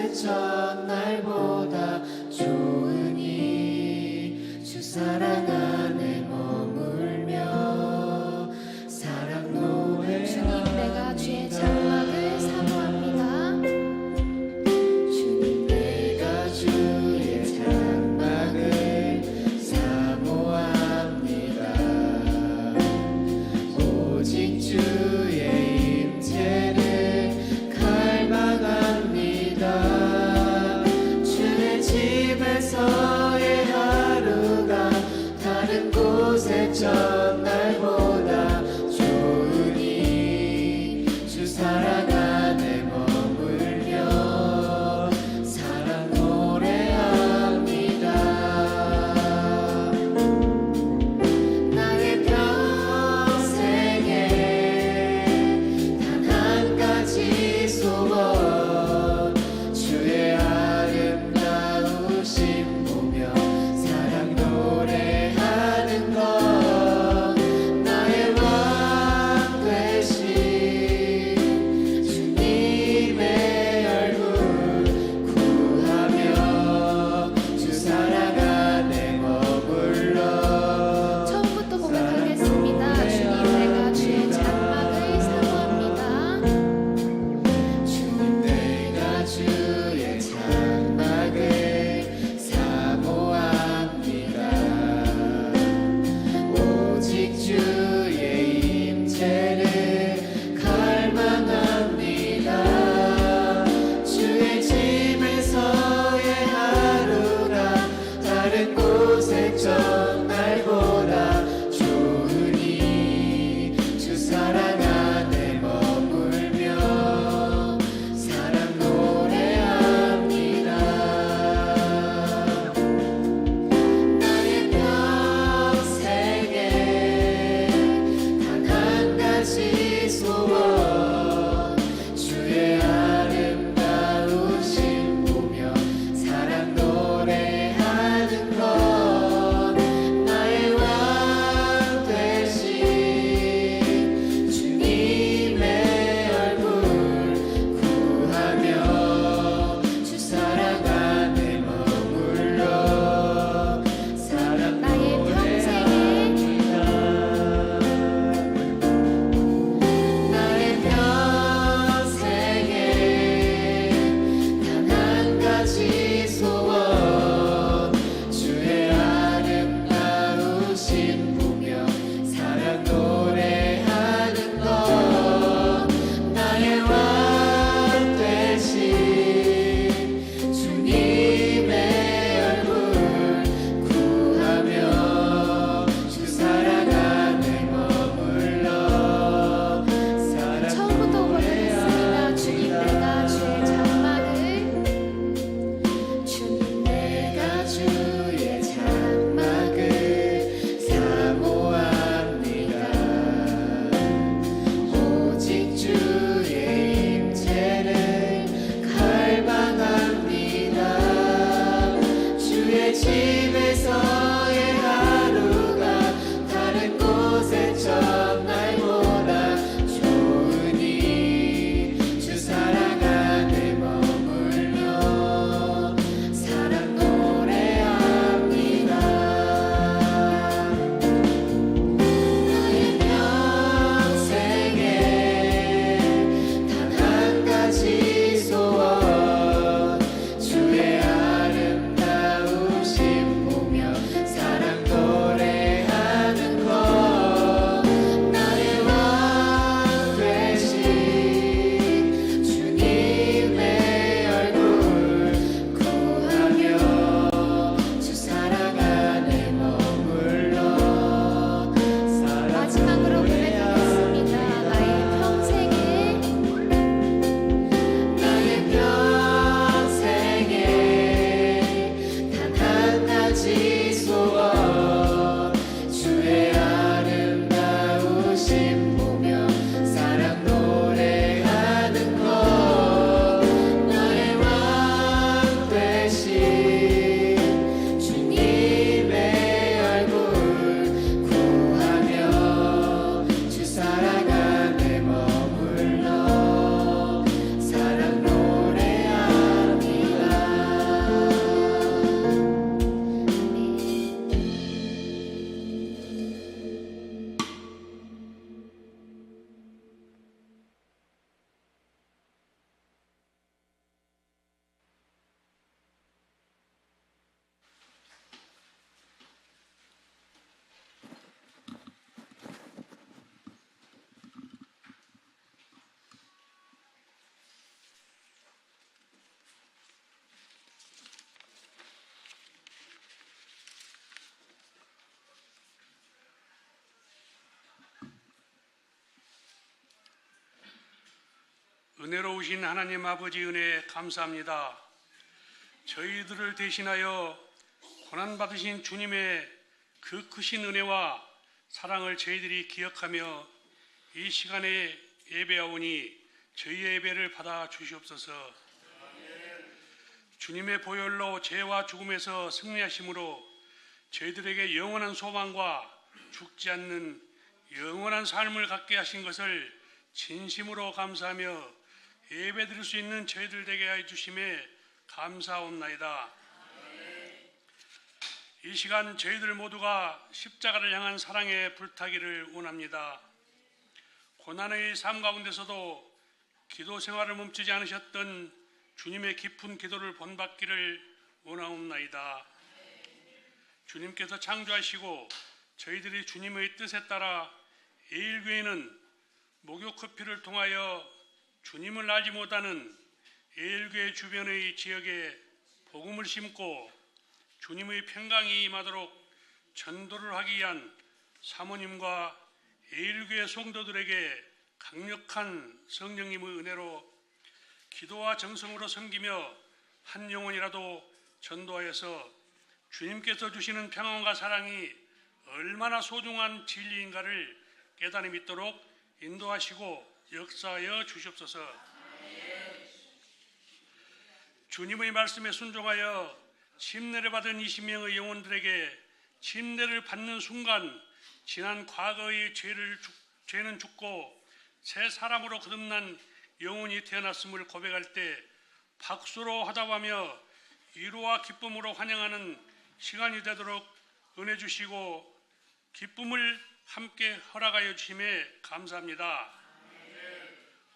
그 첫날보다 좋으니 주 사랑 안에 머물며 사랑 노래 주님 내가 주의 장막을 사모합니다. 주님 내가 주의 장막을 사모합니다. 오직 주의 임재를 갈망합니다. 주의 집에서의 하루가 다른 은혜로우신 하나님 아버지 은혜 감사합니다. 저희들을 대신하여 고난받으신 주님의 그 크신 은혜와 사랑을 저희들이 기억하며 이 시간에 예배하오니 저희의 예배를 받아 주시옵소서. 주님의 보혈로 죄와 죽음에서 승리하심으로 저희들에게 영원한 소망과 죽지 않는 영원한 삶을 갖게 하신 것을 진심으로 감사하며 예배드릴 수 있는 저희들 되게 하여 주심에 감사옵나이다. 이 시간 저희들 모두가 십자가를 향한 사랑의 불타기를 원합니다. 고난의 삶 가운데서도 기도 생활을 멈추지 않으셨던 주님의 깊은 기도를 본받기를 원하옵나이다. 주님께서 창조하시고 저희들이 주님의 뜻에 따라 예일교회는 목욕 커피를 통하여 주님을 알지 못하는 예일교회 주변의 지역에 복음을 심고 주님의 평강이 임하도록 전도를 하기 위한 사모님과 예일교회 성도들에게 강력한 성령님의 은혜로 기도와 정성으로 섬기며 한 영혼이라도 전도하여서 주님께서 주시는 평안과 사랑이 얼마나 소중한 진리인가를 깨달아 믿도록 인도하시고 역사하여 주시옵소서. 주님의 말씀에 순종하여 침례를 받은 20명의 영혼들에게 침례를 받는 순간 지난 과거의 죄는 죽고 새 사람으로 거듭난 영혼이 태어났음을 고백할 때 박수로 화답하며 위로와 기쁨으로 환영하는 시간이 되도록 은혜 주시고 기쁨을 함께 허락하여 주심에 감사합니다.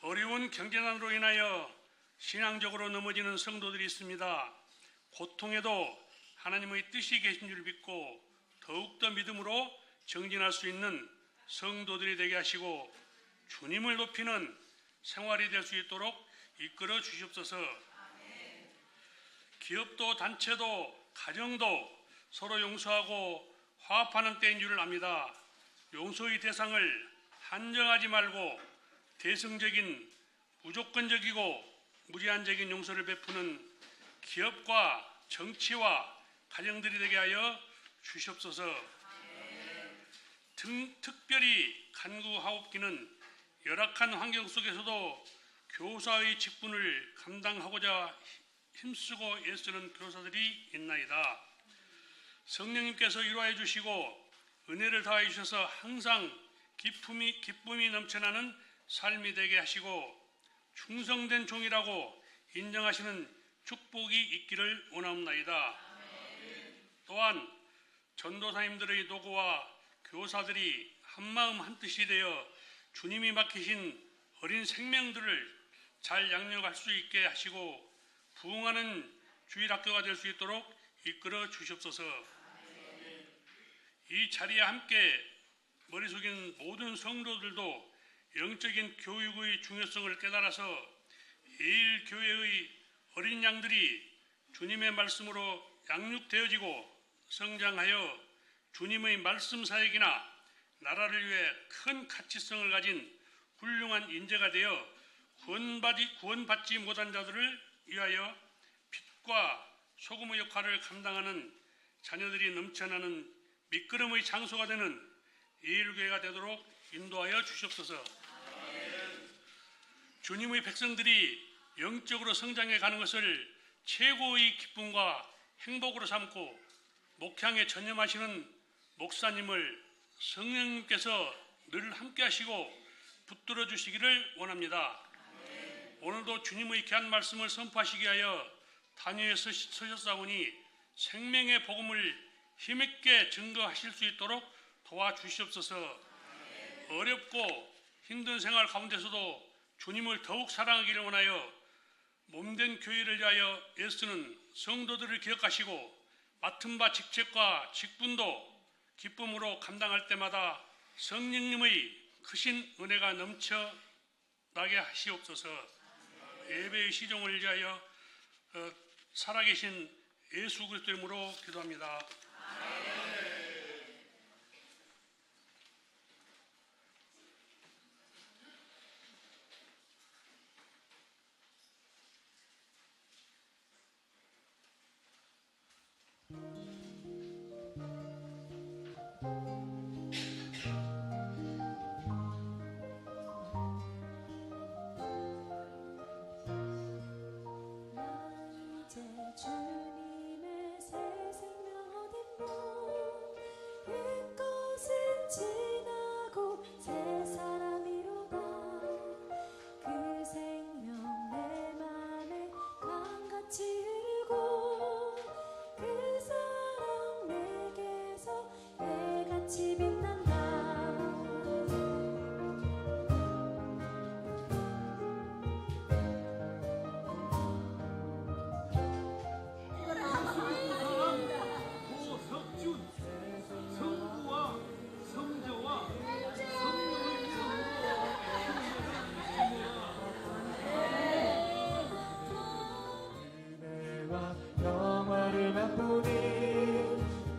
어려운 경제난으로 인하여 신앙적으로 넘어지는 성도들이 있습니다. 고통에도 하나님의 뜻이 계신 줄 믿고 더욱더 믿음으로 정진할 수 있는 성도들이 되게 하시고 주님을 높이는 생활이 될 수 있도록 이끌어 주시옵소서. 기업도 단체도 가정도 서로 용서하고 화합하는 때인 줄을 압니다. 용서의 대상을 한정하지 말고 대승적인 무조건적이고 무제한적인 용서를 베푸는 기업과 정치와 가정들이 되게 하여 주시옵소서. 특별히 간구하옵기는 열악한 환경 속에서도 교사의 직분을 감당하고자 힘쓰고 애쓰는 교사들이 있나이다. 성령님께서 위로해 주시고 은혜를 더하여 주셔서 항상 기쁨이 넘쳐나는 삶이 되게 하시고 충성된 종이라고 인정하시는 축복이 있기를 원하옵나이다. 또한 전도사님들의 노고와 교사들이 한마음 한뜻이 되어 주님이 맡기신 어린 생명들을 잘 양육할 수 있게 하시고 부흥하는 주일학교가 될 수 있도록 이끌어 주시옵소서. 이 자리에 함께 머리 숙인 모든 성도들도 영적인 교육의 중요성을 깨달아서 예일교회의 어린 양들이 주님의 말씀으로 양육되어지고 성장하여 주님의 말씀 사역이나 나라를 위해 큰 가치성을 가진 훌륭한 인재가 되어 구원받지 못한 자들을 위하여 빛과 소금의 역할을 감당하는 자녀들이 넘쳐나는 밑거름의 장소가 되는 예일교회가 되도록 인도하여 주시옵소서. 주님의 백성들이 영적으로 성장해 가는 것을 최고의 기쁨과 행복으로 삼고 목향에 전념하시는 목사님을 성령님께서 늘 함께 하시고 붙들어 주시기를 원합니다. 오늘도 주님의 귀한 말씀을 선포하시기 위하여 단위에 서셨사오니 생명의 복음을 힘있게 증거하실 수 있도록 도와주시옵소서. 어렵고 힘든 생활 가운데서도 주님을 더욱 사랑하기를 원하여 몸된 교회를 위하여 애쓰는 성도들을 기억하시고 맡은 바 직책과 직분도 기쁨으로 감당할 때마다 성령님의 크신 은혜가 넘쳐나게 하시옵소서. 예배의 시종을 위하여 살아계신 예수 그리스도 이름으로 기도합니다. 빛이 빛난다. 고석준 성부와 성자와 성령을 은혜와 영화를 맛보니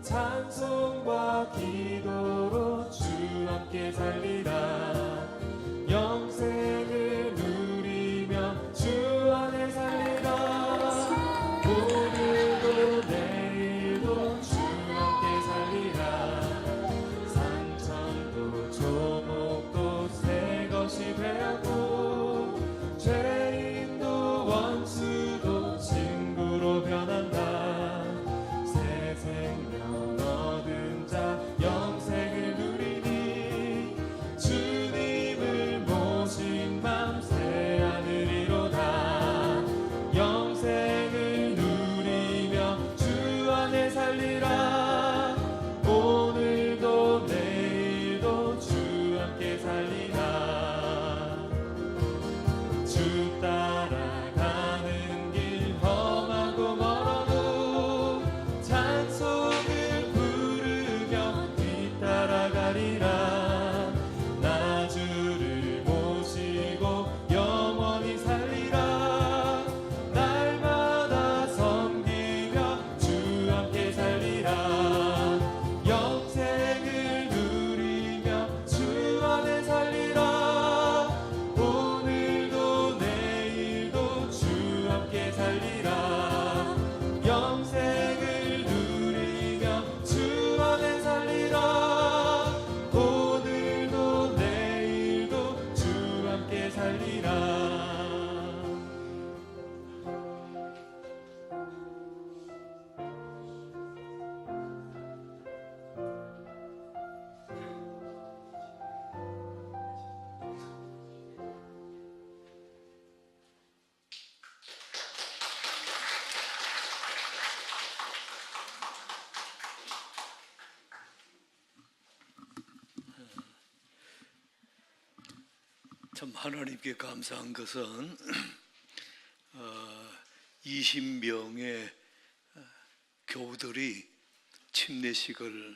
찬송과 기도로 주 함께 살리라. 영생을 누리며 주 안에 살리라. 오늘도 내일도 주 함께 살리라. 산천도 조목도 새 것이 되었고 죄인도 원수도 친구로 변한다. 새 생명 얻은 자 영생을 누리니 주님을 모신 맘 새 하늘이로다. 영생을 누리며 주 안에 살리라. 오늘도 내일도 주 함께 살리라. 주 따라가는 길 험하고 멀어도 찬송을 부르며 뒤따라가리라. 나 주를 모시고 영원히 살리라. 날마다 섬기며 주 함께 살리라. 영생을 누리며 주 안에 살리라. 오늘도 내일도 주 함께 살리라. 영생을 누리며 주 안에 살리라. 오늘도 내일도 주 함께 살리라. 참 하나님께 감사한 것은 20명의 교우들이 침례식을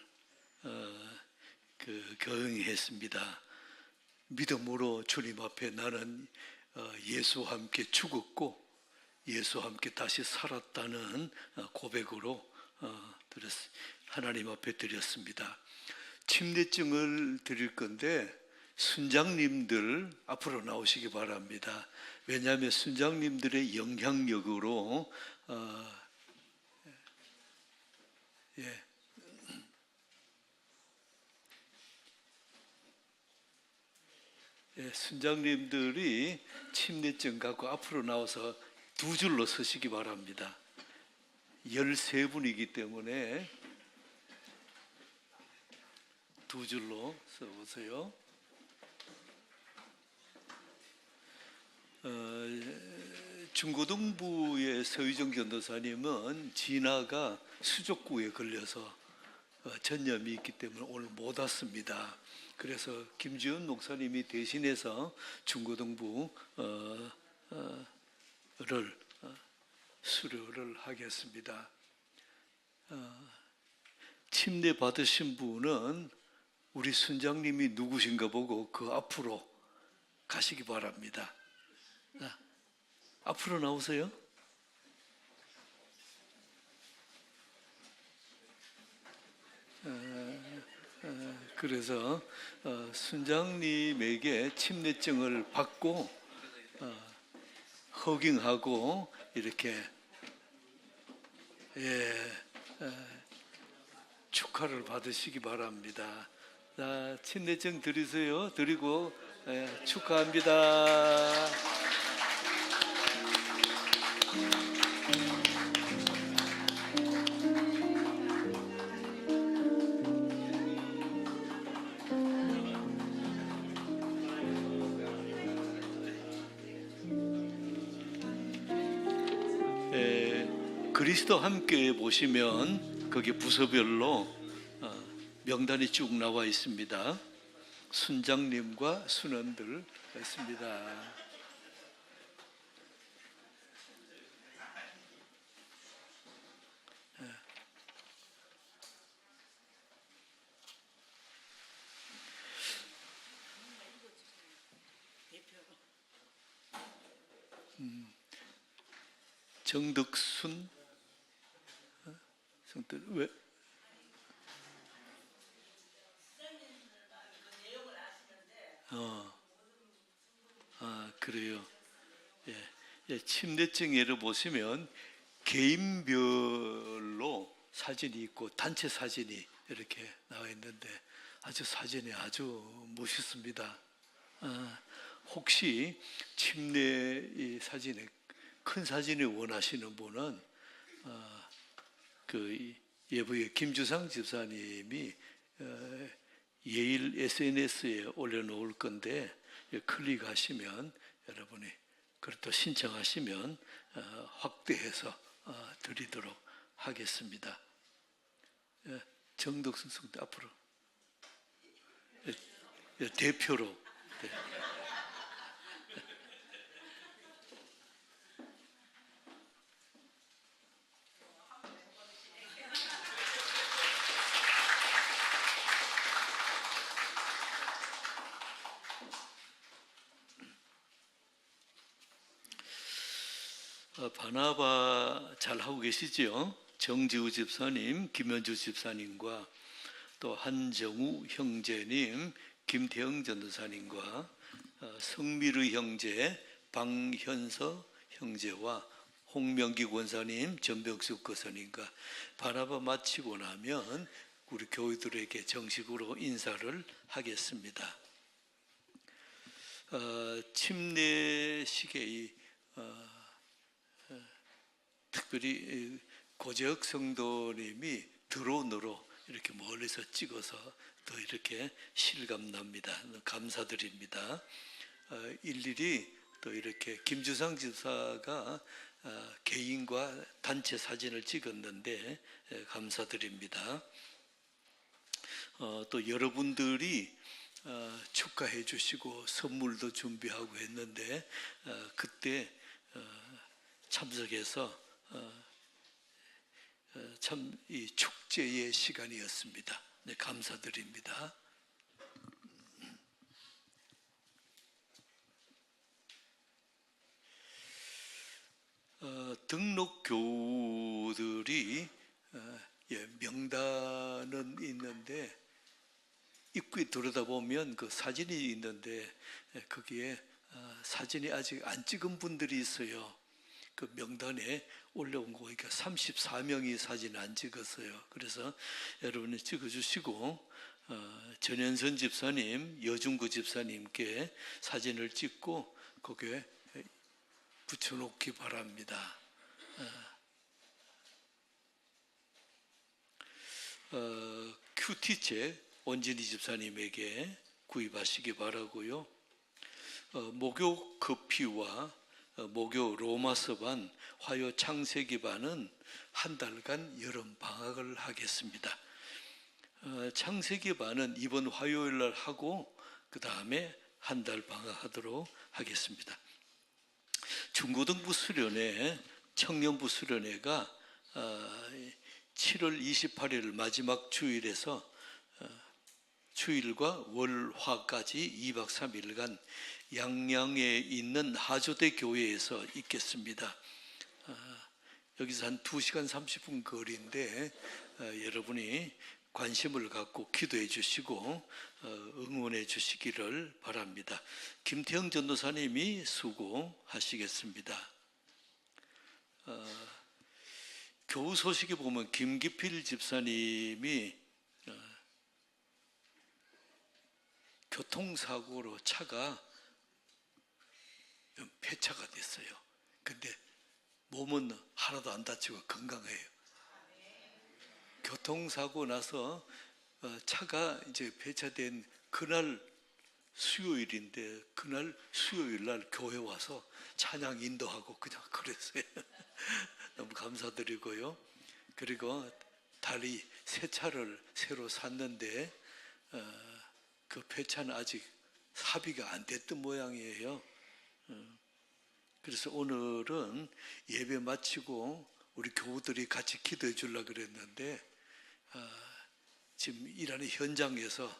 경영했습니다. 믿음으로 주님 앞에 나는 예수와 함께 죽었고 예수와 함께 다시 살았다는 고백으로 하나님 앞에 드렸습니다. 침례증을 드릴 건데 순장님들 앞으로 나오시기 바랍니다. 왜냐하면 순장님들의 영향력으로 순장님들이 침례증 갖고 앞으로 나와서 두 줄로 서시기 바랍니다. 13분이기 때문에 두 줄로 서보세요. 중고등부의 서유정 전도사님은 진아가 수족구에 걸려서 전염이 있기 때문에 오늘 못 왔습니다. 그래서 김지훈 목사님이 대신해서 중고등부를 수료를 하겠습니다. 침례 받으신 분은 우리 순장님이 누구신가 보고 그 앞으로 가시기 바랍니다. 앞으로 나오세요. 그래서 순장님에게 침례증을 받고 허깅하고 이렇게 축하를 받으시기 바랍니다. 자, 침례증 드리세요. 드리고 축하합니다. 그리스도 함께 보시면 거기 부서별로 명단이 쭉 나와 있습니다. 순장님과 순원들 있습니다. 정덕순, 성들 왜? 그래요. 예, 예, 침대증 예를 보시면 개인별로 사진이 있고 단체 사진이 이렇게 나와 있는데 아주 사진이 아주 멋있습니다. 혹시 침례 이 사진에 큰 사진을 원하시는 분은 그 예부의 김주상 집사님이 예일 SNS에 올려놓을 건데 클릭하시면 여러분이 그걸 또 신청하시면 확대해서 드리도록 하겠습니다. 정덕순 성도 앞으로 대표로. 네. 바나바 잘 하고 계시죠? 정지우 집사님, 김현주 집사님과 또 한정우 형제님, 김태영 전도사님과 성미르 형제, 방현서 형제와 홍명기 권사님, 전병숙 권사님과 바나바 마치고 나면 우리 교우들에게 정식으로 인사를 하겠습니다. 침례식의 특별히 고재혁 성도님이 드론으로 이렇게 멀리서 찍어서 더 이렇게 실감납니다. 감사드립니다. 일일이 또 이렇게 김주상 집사가 개인과 단체 사진을 찍었는데 감사드립니다. 또 여러분들이 축하해 주시고 선물도 준비하고 했는데 그때 참석해서 참 이 축제의 시간이었습니다. 네, 감사드립니다. 등록 교우들이 명단은 있는데 입구에 들여다보면 그 사진이 있는데 거기에 사진이 아직 안 찍은 분들이 있어요. 그 명단에 올라온 거 보니까 34명이 사진 안 찍었어요. 그래서 여러분이 찍어주시고 전현선 집사님, 여중구 집사님께 사진을 찍고 거기에 붙여놓기 바랍니다. 큐티책 원진희 집사님에게 구입하시기 바라고요. 목요 커피와 목요 로마서반, 화요 창세기반은 한 달간 여름 방학을 하겠습니다. 창세기반은 이번 화요일 날 하고 그 다음에 한 달 방학하도록 하겠습니다. 중고등부 수련회, 청년부 수련회가 7월 28일 마지막 주일에서 주일과 월, 화까지 2박 3일간 양양에 있는 하조대 교회에서 있겠습니다. 여기서 한 2시간 30분 거리인데 여러분이 관심을 갖고 기도해 주시고 응원해 주시기를 바랍니다. 김태형 전도사님이 수고하시겠습니다. 교우 소식에 보면 김기필 집사님이 교통사고로 차가 폐차가 됐어요. 근데 몸은 하나도 안 다치고 건강해요. 교통사고 나서 차가 이제 폐차된 그날 수요일인데 그날 수요일 날 교회 와서 찬양 인도하고 그냥 그랬어요. 너무 감사드리고요. 그리고 다리 세 차를 새로 샀는데 그 폐차는 아직 합의가 안 됐던 모양이에요. 그래서 오늘은 예배 마치고 우리 교우들이 같이 기도해 주려고 그랬는데 지금 일하는 현장에서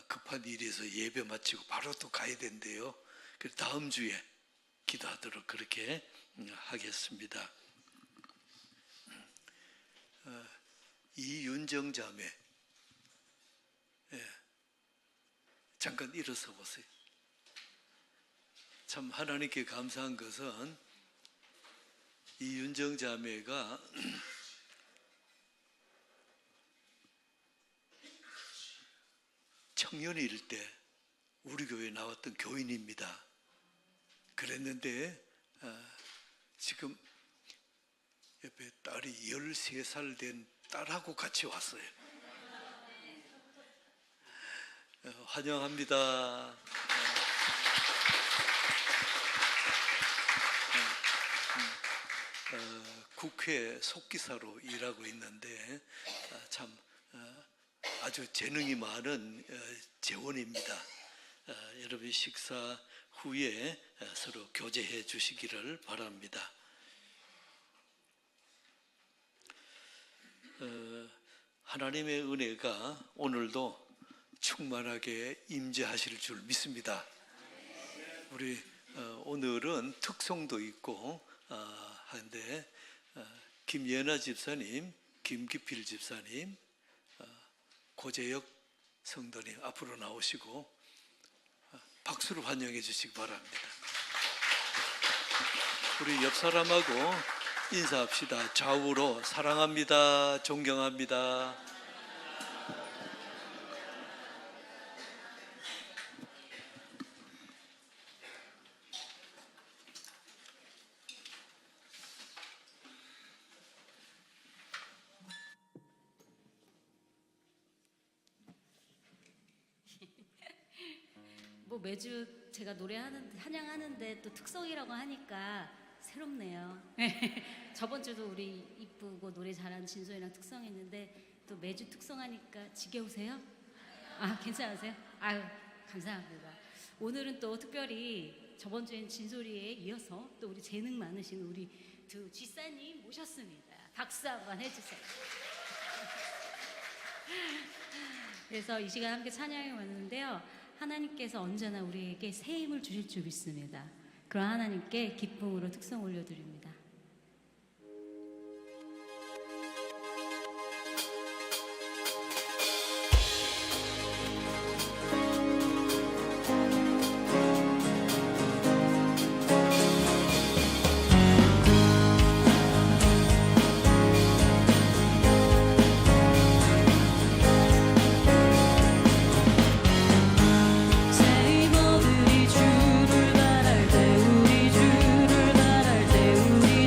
급한 일이 있어서 예배 마치고 바로 또 가야 된대요. 그래서 다음 주에 기도하도록 그렇게 하겠습니다. 이윤정 자매, 잠깐 일어서 보세요. 참 하나님께 감사한 것은 이윤정 자매가 청년일 때 우리 교회에 나왔던 교인입니다. 그랬는데 지금 옆에 딸이 13살 된 딸하고 같이 왔어요. 환영합니다. 국회 속기사로 일하고 있는데 참 아주 재능이 많은 재원입니다. 여러분 식사 후에 서로 교제해 주시기를 바랍니다. 하나님의 은혜가 오늘도 충만하게 임재하실 줄 믿습니다. 우리 오늘은 특송도 있고 한데 김예나 집사님, 김기필 집사님, 고재혁 성도님 앞으로 나오시고 박수로 환영해 주시기 바랍니다. 우리 옆 사람하고 인사합시다. 좌우로 사랑합니다. 존경합니다. 뭐 매주 제가 노래하는데 찬양하는데 또 특성이라고 하니까 새롭네요. 저번 주도 우리 이쁘고 노래 잘하는 진솔이랑 특성했는데 또 매주 특성하니까 지겨우세요? 아 괜찮으세요? 아유 감사합니다. 오늘은 또 특별히 저번 주엔 진솔이에 이어서 또 우리 재능 많으신 우리 두 쥐사님 모셨습니다. 박수 한번 해주세요. 그래서 이 시간 함께 찬양해 왔는데요. 하나님께서 언제나 우리에게 새 힘을 주실 줄 믿습니다. 그런 하나님께 기쁨으로 특성 올려드립니다. 세이모들이 주를 바랄 때 우리 주를 바랄 때 우리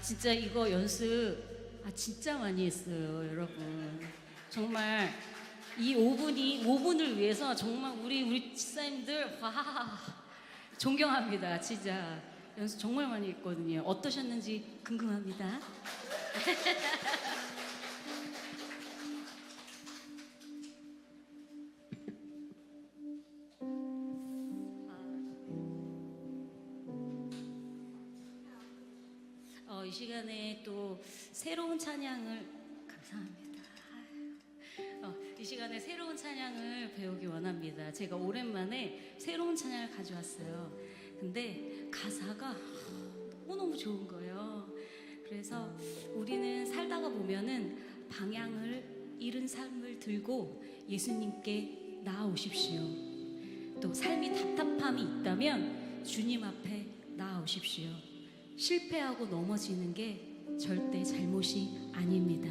진짜 이거 연습 진짜 많이 했어요, 여러분. 정말 이 5분을 위해서 정말 우리 집사님들 존경합니다. 진짜 연습 정말 많이 했거든요. 어떠셨는지 궁금합니다. 이 시간에 또 새로운 찬양을 감사합니다. 이 시간에 새로운 찬양을 배우기 원합니다. 제가 오랜만에 새로운 찬양을 가져왔어요. 근데 가사가 너무너무 좋은 거예요. 그래서 우리는 살다가 보면은 방향을 잃은 삶을 들고 예수님께 나아오십시오. 또 삶이 답답함이 있다면 주님 앞에 나아오십시오. 실패하고 넘어지는 게 절대 잘못이 아닙니다.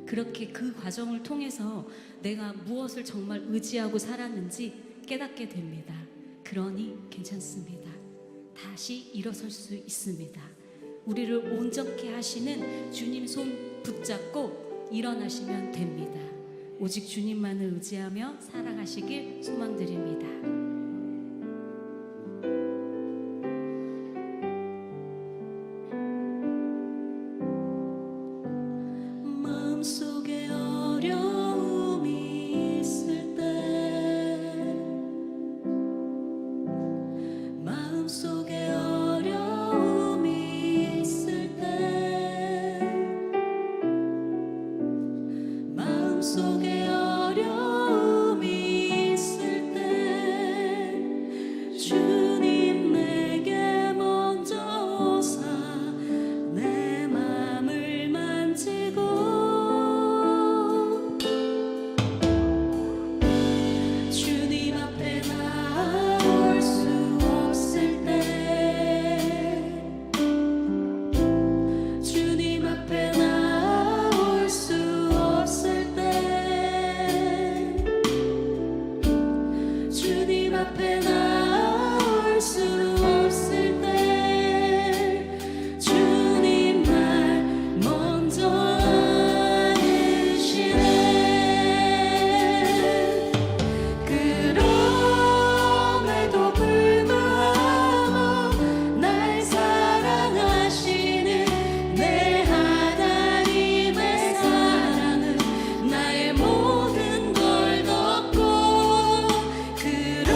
그렇게 그 과정을 통해서 내가 무엇을 정말 의지하고 살았는지 깨닫게 됩니다. 그러니 괜찮습니다. 다시 일어설 수 있습니다. 우리를 온전케 하시는 주님 손 붙잡고 일어나시면 됩니다. 오직 주님만을 의지하며 살아가시길 소망드립니다. 마음속에 어려움이 있을 때 마음속에 어려움이 있을 때 마음속에 어려움이 있을 때 주님 내게 먼저 오사 내 맘을 만지고 주님 앞에 나올 수 없을 때 주님 앞에 나올 수 없을 때 주님 앞에 나올 수 없을 때 주님 날 먼저 안으시네. 그럼에도 불구하고 날 사랑하시는 내 하나님의 사랑은 나의 모든 걸 덮고 그럼에도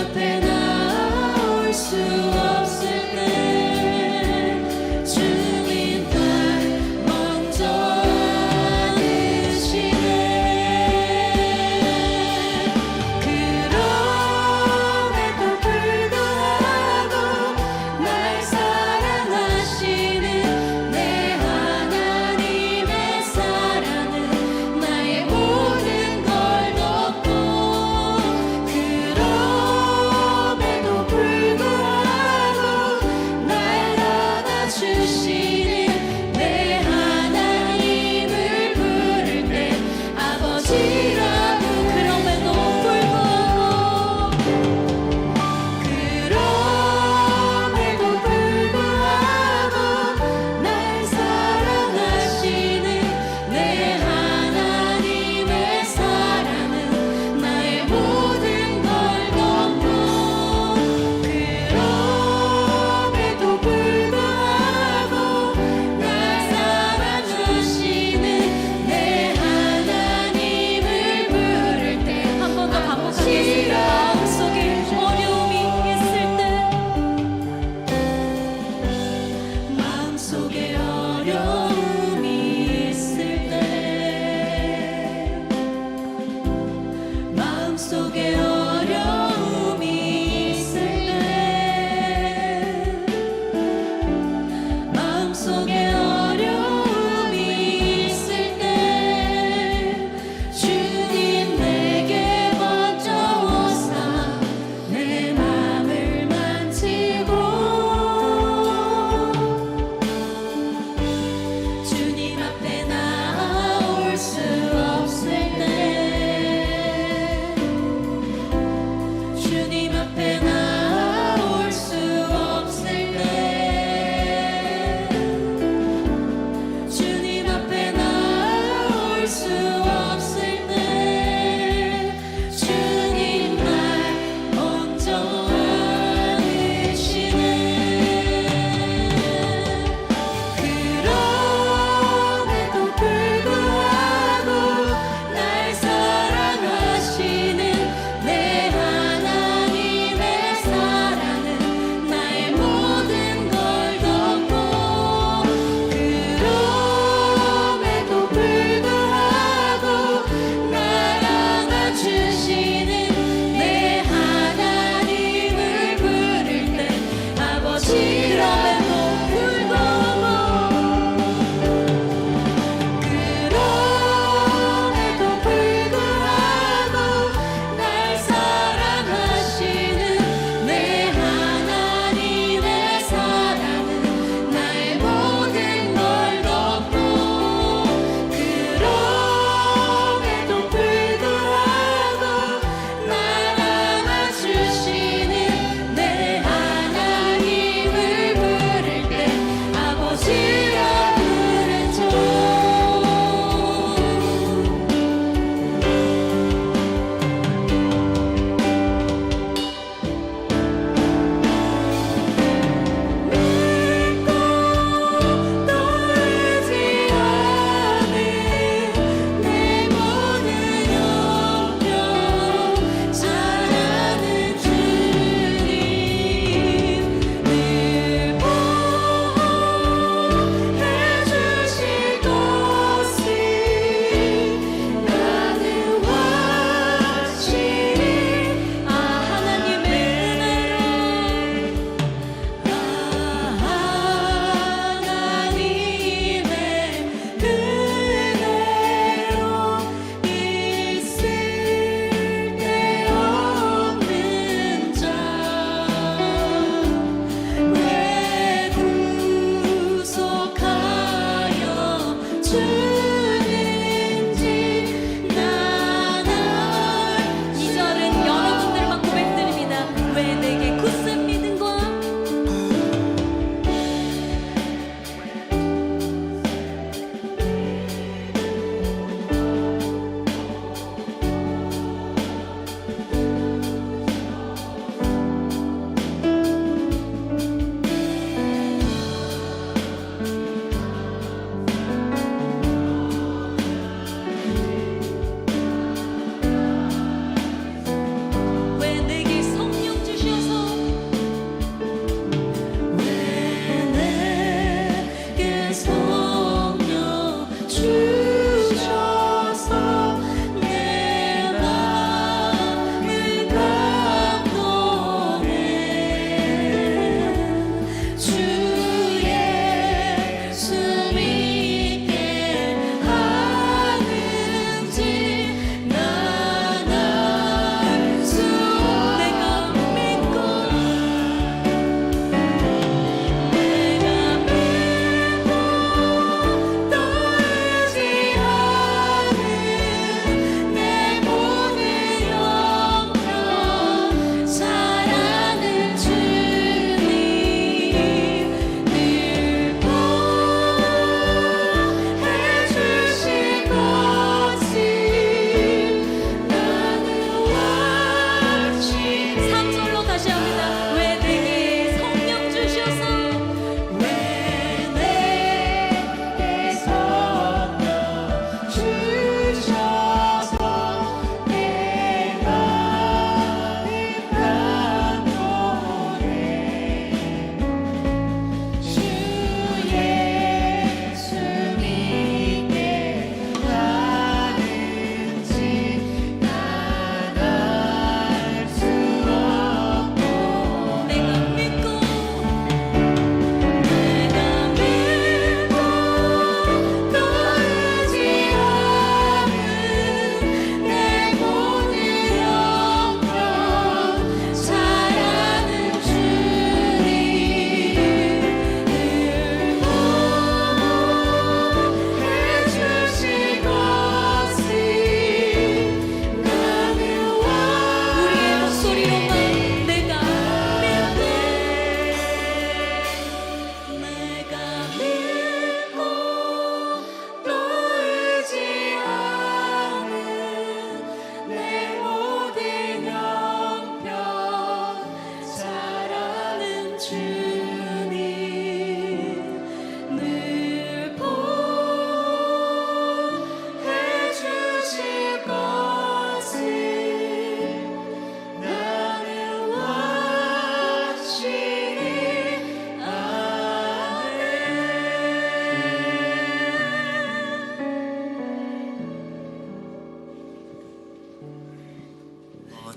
앞에 나올 수 없을 때 주님 날 먼저 안으시네. 그럼에도 불구하고 날 사랑하시는 내 하나님의 사랑은 나의 모든 걸 덮고 그럼에도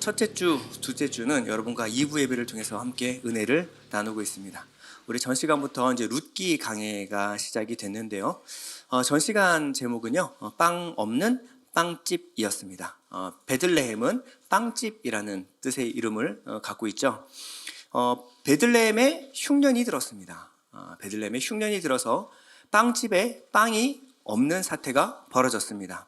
첫째 주, 둘째 주는 여러분과 2부 예배를 통해서 함께 은혜를 나누고 있습니다. 우리 전 시간부터 이제 룻기 강해가 시작이 됐는데요. 전 시간 제목은요, 빵 없는 빵집이었습니다. 베들레헴은 빵집이라는 뜻의 이름을 갖고 있죠. 베들레헴에 흉년이 들었습니다. 베들레헴에 흉년이 들어서 빵집에 빵이 없는 사태가 벌어졌습니다.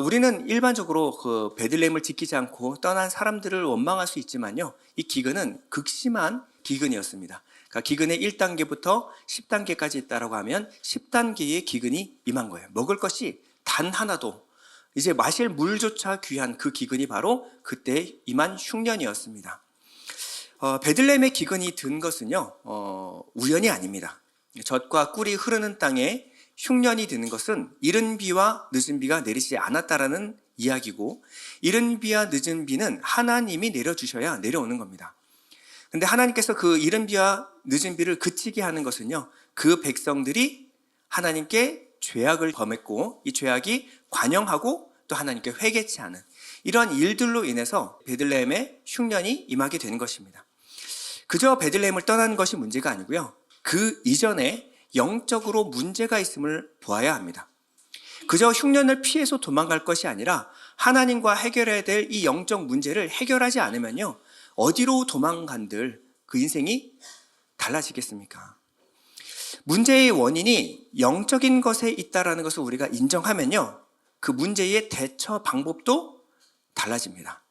우리는 일반적으로 그 베들레헴을 지키지 않고 떠난 사람들을 원망할 수 있지만요, 이 기근은 극심한 기근이었습니다. 그러니까 기근의 1단계부터 10단계까지 있다라고 하면 10단계의 기근이 임한 거예요. 먹을 것이 단 하나도, 이제 마실 물조차 귀한 그 기근이 바로 그때 임한 흉년이었습니다. 베들레헴의 기근이 든 것은요, 우연이 아닙니다. 젖과 꿀이 흐르는 땅에 흉년이 드는 것은 이른 비와 늦은 비가 내리지 않았다라는 이야기고, 이른 비와 늦은 비는 하나님이 내려주셔야 내려오는 겁니다. 근데 하나님께서 그 이른 비와 늦은 비를 그치게 하는 것은요, 그 백성들이 하나님께 죄악을 범했고 이 죄악이 관영하고 또 하나님께 회개치 않은 이런 일들로 인해서 베들레헴에 흉년이 임하게 되는 것입니다. 그저 베들레헴을 떠나는 것이 문제가 아니고요, 그 이전에 영적으로 문제가 있음을 보아야 합니다. 그저 흉년을 피해서 도망갈 것이 아니라 하나님과 해결해야 될 이 영적 문제를 해결하지 않으면요, 어디로 도망간들 그 인생이 달라지겠습니까? 문제의 원인이 영적인 것에 있다는 것을 우리가 인정하면요, 그 문제의 대처 방법도 달라집니다.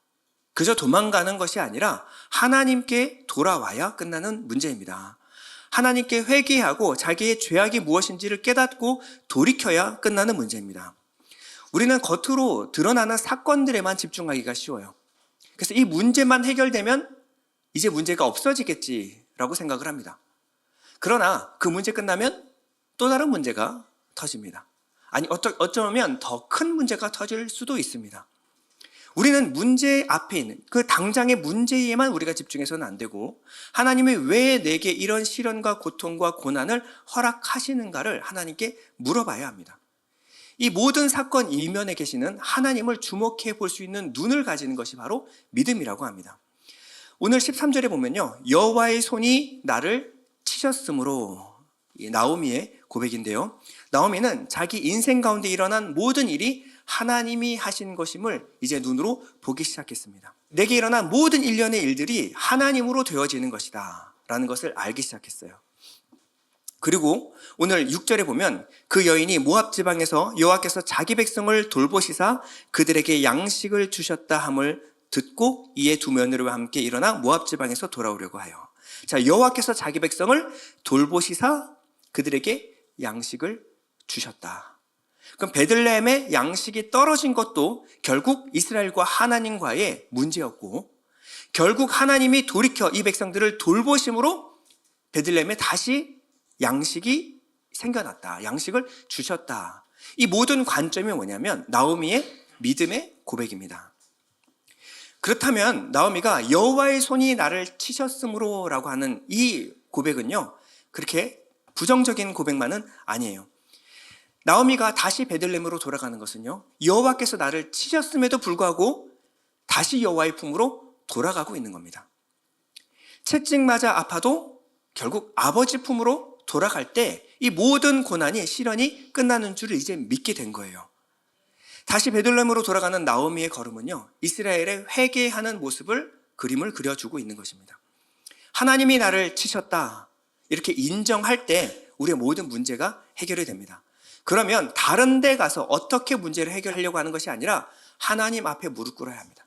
그저 도망가는 것이 아니라 하나님께 돌아와야 끝나는 문제입니다. 하나님께 회개하고 자기의 죄악이 무엇인지를 깨닫고 돌이켜야 끝나는 문제입니다. 우리는 겉으로 드러나는 사건들에만 집중하기가 쉬워요. 그래서 이 문제만 해결되면 이제 문제가 없어지겠지라고 생각을 합니다. 그러나 그 문제 끝나면 또 다른 문제가 터집니다. 아니, 어쩌면 더 큰 문제가 터질 수도 있습니다. 우리는 문제 앞에 있는 그 당장의 문제에만 우리가 집중해서는 안 되고, 하나님이 왜 내게 이런 시련과 고통과 고난을 허락하시는가를 하나님께 물어봐야 합니다. 이 모든 사건 이면에 계시는 하나님을 주목해 볼 수 있는 눈을 가지는 것이 바로 믿음이라고 합니다. 오늘 13절에 보면요, 여호와의 손이 나를 치셨으므로, 이 나오미의 고백인데요, 나오미는 자기 인생 가운데 일어난 모든 일이 하나님이 하신 것임을 이제 눈으로 보기 시작했습니다. 내게 일어난 모든 일련의 일들이 하나님으로 되어지는 것이다 라는 것을 알기 시작했어요. 그리고 오늘 6절에 보면 그 여인이 모압 지방에서 여호와께서 자기 백성을 돌보시사 그들에게 양식을 주셨다 함을 듣고 이에 두 며느리와 함께 일어나 모압 지방에서 돌아오려고 하여. 자, 여호와께서 자기 백성을 돌보시사 그들에게 양식을 주셨다. 그럼 베들레헴에 양식이 떨어진 것도 결국 이스라엘과 하나님과의 문제였고, 결국 하나님이 돌이켜 이 백성들을 돌보심으로 베들레헴에 다시 양식이 생겨났다. 양식을 주셨다. 이 모든 관점이 뭐냐면 나오미의 믿음의 고백입니다. 그렇다면 나오미가 여호와의 손이 나를 치셨으므로 라고 하는 이 고백은요, 그렇게 부정적인 고백만은 아니에요. 나오미가 다시 베들레헴으로 돌아가는 것은요, 여호와께서 나를 치셨음에도 불구하고 다시 여호와의 품으로 돌아가고 있는 겁니다. 채찍 맞아 아파도 결국 아버지 품으로 돌아갈 때 이 모든 고난이 시련이 끝나는 줄을 이제 믿게 된 거예요. 다시 베들레헴으로 돌아가는 나오미의 걸음은요, 이스라엘의 회개하는 모습을 그림을 그려주고 있는 것입니다. 하나님이 나를 치셨다 이렇게 인정할 때 우리의 모든 문제가 해결이 됩니다. 그러면 다른 데 가서 어떻게 문제를 해결하려고 하는 것이 아니라 하나님 앞에 무릎 꿇어야 합니다.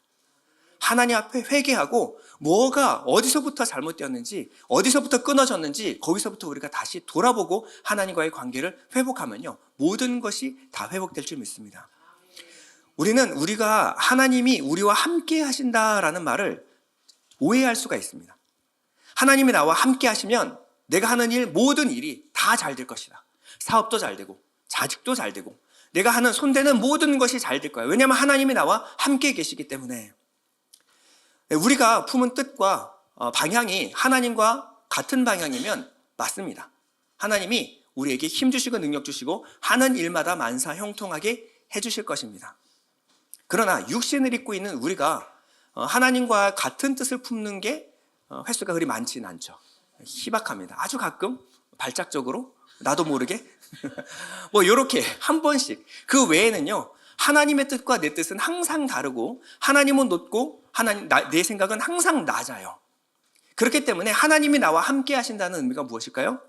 하나님 앞에 회개하고 뭐가 어디서부터 잘못되었는지, 어디서부터 끊어졌는지 거기서부터 우리가 다시 돌아보고 하나님과의 관계를 회복하면요, 모든 것이 다 회복될 줄 믿습니다. 우리가 하나님이 우리와 함께 하신다라는 말을 오해할 수가 있습니다. 하나님이 나와 함께 하시면 내가 하는 일, 모든 일이 다 잘 될 것이다. 사업도 잘 되고 자직도 잘 되고 내가 하는 손대는 모든 것이 잘 될 거야. 왜냐하면 하나님이 나와 함께 계시기 때문에. 우리가 품은 뜻과 방향이 하나님과 같은 방향이면 맞습니다. 하나님이 우리에게 힘 주시고 능력 주시고 하는 일마다 만사 형통하게 해주실 것입니다. 그러나 육신을 입고 있는 우리가 하나님과 같은 뜻을 품는 게 횟수가 그리 많지는 않죠. 희박합니다. 아주 가끔 발작적으로 나도 모르게 뭐 이렇게 한 번씩. 그 외에는요, 하나님의 뜻과 내 뜻은 항상 다르고 하나님은 높고 내 생각은 항상 낮아요. 그렇기 때문에 하나님이 나와 함께 하신다는 의미가 무엇일까요?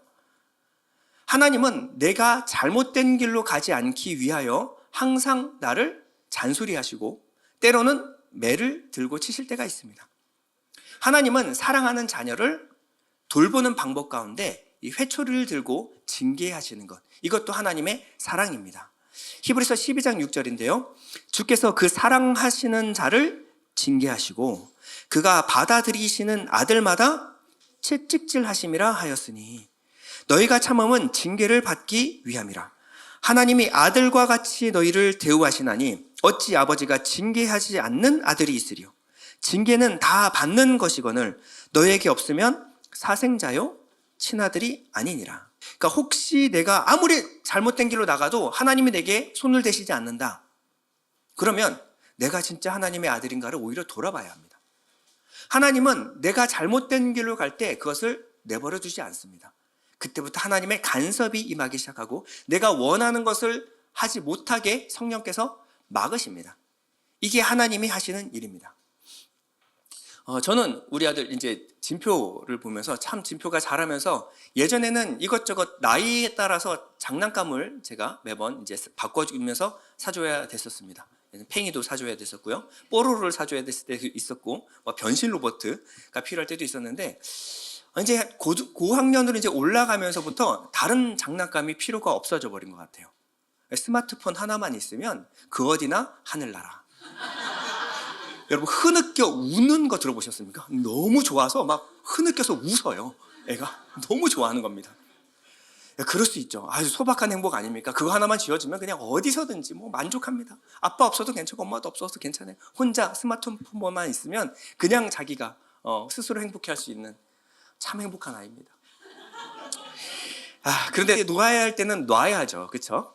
하나님은 내가 잘못된 길로 가지 않기 위하여 항상 나를 잔소리하시고 때로는 매를 들고 치실 때가 있습니다. 하나님은 사랑하는 자녀를 돌보는 방법 가운데 이 회초리를 들고 징계하시는 것, 이것도 하나님의 사랑입니다. 히브리서 12장 6절인데요. 주께서 그 사랑하시는 자를 징계하시고 그가 받아들이시는 아들마다 채찍질하심이라 하였으니 너희가 참음은 징계를 받기 위함이라. 하나님이 아들과 같이 너희를 대우하시나니 어찌 아버지가 징계하지 않는 아들이 있으리요. 징계는 다 받는 것이거늘 너희에게 없으면 사생자요 친아들이 아니니라. 그러니까 혹시 내가 아무리 잘못된 길로 나가도 하나님이 내게 손을 대시지 않는다, 그러면 내가 진짜 하나님의 아들인가를 오히려 돌아봐야 합니다. 하나님은 내가 잘못된 길로 갈 때 그것을 내버려 두지 않습니다. 그때부터 하나님의 간섭이 임하기 시작하고 내가 원하는 것을 하지 못하게 성령께서 막으십니다. 이게 하나님이 하시는 일입니다. 저는 우리 아들 이제 진표를 보면서 참 진표가 자라면서 예전에는 이것저것 나이에 따라서 장난감을 제가 매번 이제 바꿔주면서 사줘야 됐었습니다. 팽이도 사줘야 됐었고요, 뽀로로를 사줘야 됐을 때도 있었고, 변신 로봇가 필요할 때도 있었는데 이제 고학년으로 이제 올라가면서부터 다른 장난감이 필요가 없어져 버린 것 같아요. 스마트폰 하나만 있으면 그 어디나 하늘나라. 여러분 흐느껴 우는 거 들어보셨습니까? 너무 좋아서 막 흐느껴서 웃어요. 애가 너무 좋아하는 겁니다. 그럴 수 있죠. 아주 소박한 행복 아닙니까? 그거 하나만 지어주면 그냥 어디서든지 뭐 만족합니다. 아빠 없어도 괜찮고 엄마도 없어도 괜찮아요. 혼자 스마트폰만 있으면 그냥 자기가 스스로 행복해 할 수 있는 참 행복한 아이입니다. 그런데 놓아야 할 때는 놔야죠. 그렇죠?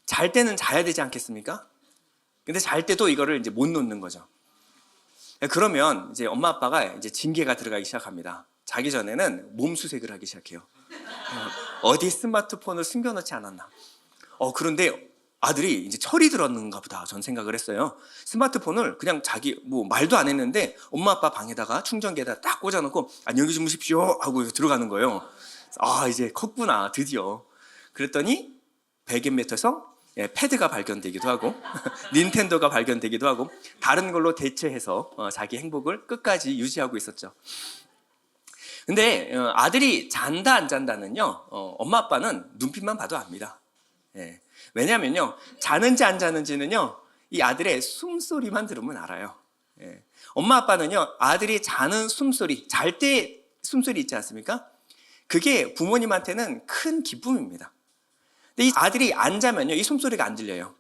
잘 때는 자야 되지 않겠습니까? 근데 잘 때도 이거를 이제 못 놓는 거죠. 그러면 이제 엄마 아빠가 이제 징계가 들어가기 시작합니다. 자기 전에는 몸수색을 하기 시작해요. 어디 스마트폰을 숨겨놓지 않았나. 그런데 아들이 이제 철이 들었는가 보다 전 생각을 했어요. 스마트폰을 그냥 자기 뭐 말도 안 했는데 엄마 아빠 방에다가 충전기에다 딱 꽂아놓고 안녕히 주무십시오 하고 들어가는 거예요. 이제 컸구나 드디어. 그랬더니 베갯매트에서 패드가 발견되기도 하고 닌텐도가 발견되기도 하고 다른 걸로 대체해서 자기 행복을 끝까지 유지하고 있었죠. 근데 아들이 잔다 안 잔다는요, 엄마 아빠는 눈빛만 봐도 압니다. 왜냐면요, 자는지 안 자는지는요 이 아들의 숨소리만 들으면 알아요. 엄마 아빠는요 아들이 자는 숨소리, 잘 때 숨소리 있지 않습니까? 그게 부모님한테는 큰 기쁨입니다. 근데 이 아들이 안 자면요 이 숨소리가 안 들려요.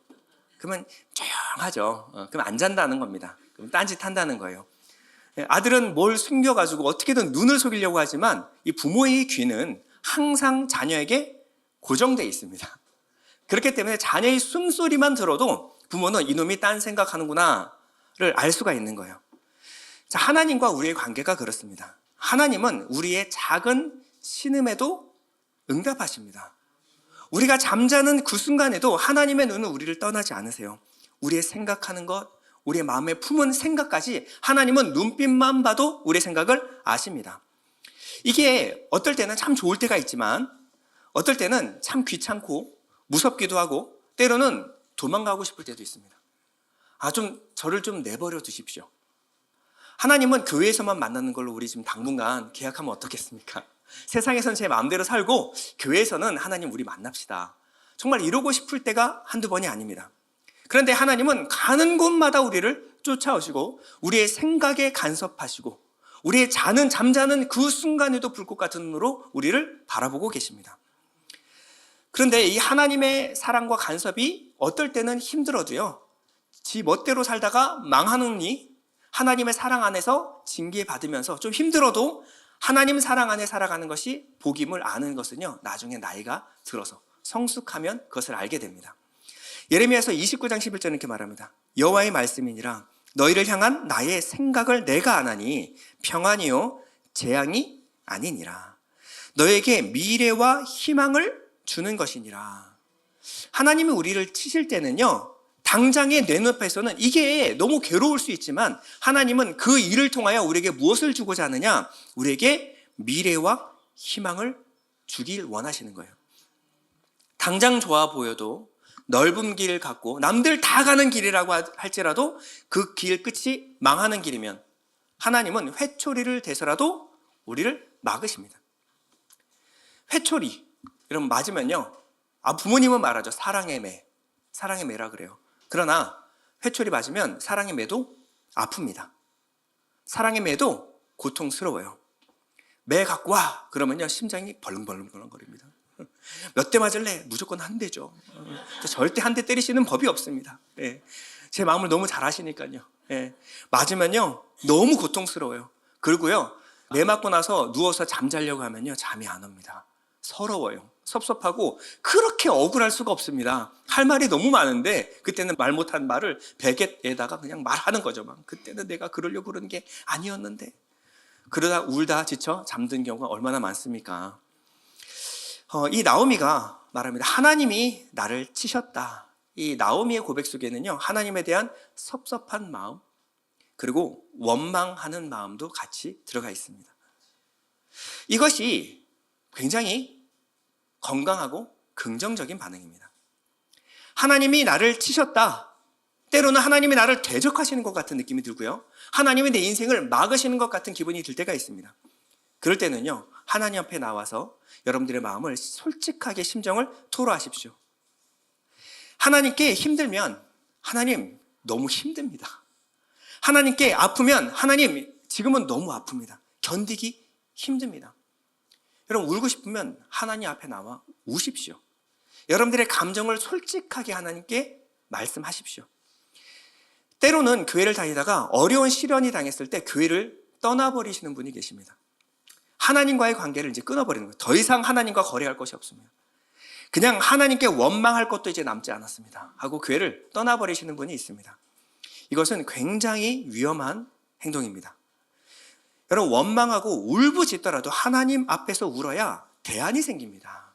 그러면 조용하죠. 그럼 안 잔다는 겁니다. 그럼 딴짓 한다는 거예요. 아들은 뭘 숨겨가지고 어떻게든 눈을 속이려고 하지만 이 부모의 귀는 항상 자녀에게 고정되어 있습니다. 그렇기 때문에 자녀의 숨소리만 들어도 부모는 이놈이 딴 생각하는구나를 알 수가 있는 거예요. 자, 하나님과 우리의 관계가 그렇습니다. 하나님은 우리의 작은 신음에도 응답하십니다. 우리가 잠자는 그 순간에도 하나님의 눈은 우리를 떠나지 않으세요. 우리의 생각하는 것, 우리의 마음에 품은 생각까지 하나님은 눈빛만 봐도 우리의 생각을 아십니다. 이게 어떨 때는 참 좋을 때가 있지만 어떨 때는 참 귀찮고 무섭기도 하고 때로는 도망가고 싶을 때도 있습니다. 저를 좀 내버려 두십시오. 하나님은 교회에서만 만나는 걸로 우리 지금 당분간 계약하면 어떻겠습니까? 세상에서는 제 마음대로 살고 교회에서는 하나님 우리 만납시다. 정말 이러고 싶을 때가 한두 번이 아닙니다. 그런데 하나님은 가는 곳마다 우리를 쫓아오시고 우리의 생각에 간섭하시고 우리의 잠자는 그 순간에도 불꽃 같은 눈으로 우리를 바라보고 계십니다. 그런데 이 하나님의 사랑과 간섭이 어떨 때는 힘들어도요, 지 멋대로 살다가 망하느니 하나님의 사랑 안에서 징계받으면서 좀 힘들어도 하나님 사랑 안에 살아가는 것이 복임을 아는 것은요, 나중에 나이가 들어서 성숙하면 그것을 알게 됩니다. 예레미야서 29장 11절은 이렇게 말합니다. 여호와의 말씀이니라 너희를 향한 나의 생각을 내가 아나니 평안이요 재앙이 아니니라. 너에게 미래와 희망을 주는 것이니라. 하나님이 우리를 치실 때는요, 당장의 내 눈앞에서는 이게 너무 괴로울 수 있지만 하나님은 그 일을 통하여 우리에게 무엇을 주고자 하느냐? 우리에게 미래와 희망을 주길 원하시는 거예요. 당장 좋아 보여도 넓은 길 같고 남들 다 가는 길이라고 할지라도 그 길 끝이 망하는 길이면 하나님은 회초리를 대서라도 우리를 막으십니다. 회초리 이러면 맞으면요, 부모님은 말하죠. 사랑의 매, 사랑의 매라 그래요. 그러나 회초리 맞으면 사랑의 매도 아픕니다. 사랑의 매도 고통스러워요. 매 갖고 와 그러면요 심장이 벌렁벌렁거립니다. 몇 대 맞을래? 무조건 한 대죠. 절대 한 대 때리시는 법이 없습니다. 예. 제 마음을 너무 잘 아시니까요. 예. 맞으면요 너무 고통스러워요. 그리고요 매 맞고 나서 누워서 잠자려고 하면요 잠이 안 옵니다. 서러워요. 섭섭하고 그렇게 억울할 수가 없습니다. 할 말이 너무 많은데 그때는 말 못한 말을 베갯에다가 그냥 말하는 거죠. 막 그때는 내가 그러려고 그러는 게 아니었는데. 그러다 울다 지쳐 잠든 경우가 얼마나 많습니까? 이 나오미가 말합니다. 하나님이 나를 치셨다. 이 나오미의 고백 속에는요 하나님에 대한 섭섭한 마음 그리고 원망하는 마음도 같이 들어가 있습니다. 이것이 굉장히 건강하고 긍정적인 반응입니다. 하나님이 나를 치셨다. 때로는 하나님이 나를 대적하시는 것 같은 느낌이 들고요. 하나님이 내 인생을 막으시는 것 같은 기분이 들 때가 있습니다. 그럴 때는요, 하나님 앞에 나와서 여러분들의 마음을 솔직하게 심정을 토로하십시오. 하나님께 힘들면 하나님 너무 힘듭니다. 하나님께 아프면 하나님 지금은 너무 아픕니다. 견디기 힘듭니다. 여러분 울고 싶으면 하나님 앞에 나와 우십시오. 여러분들의 감정을 솔직하게 하나님께 말씀하십시오. 때로는 교회를 다니다가 어려운 시련이 당했을 때 교회를 떠나버리시는 분이 계십니다. 하나님과의 관계를 이제 끊어버리는 거예요. 더 이상 하나님과 거래할 것이 없습니다. 그냥 하나님께 원망할 것도 이제 남지 않았습니다 하고 교회를 떠나버리시는 분이 있습니다. 이것은 굉장히 위험한 행동입니다. 여러분 원망하고 울부짖더라도 하나님 앞에서 울어야 대안이 생깁니다.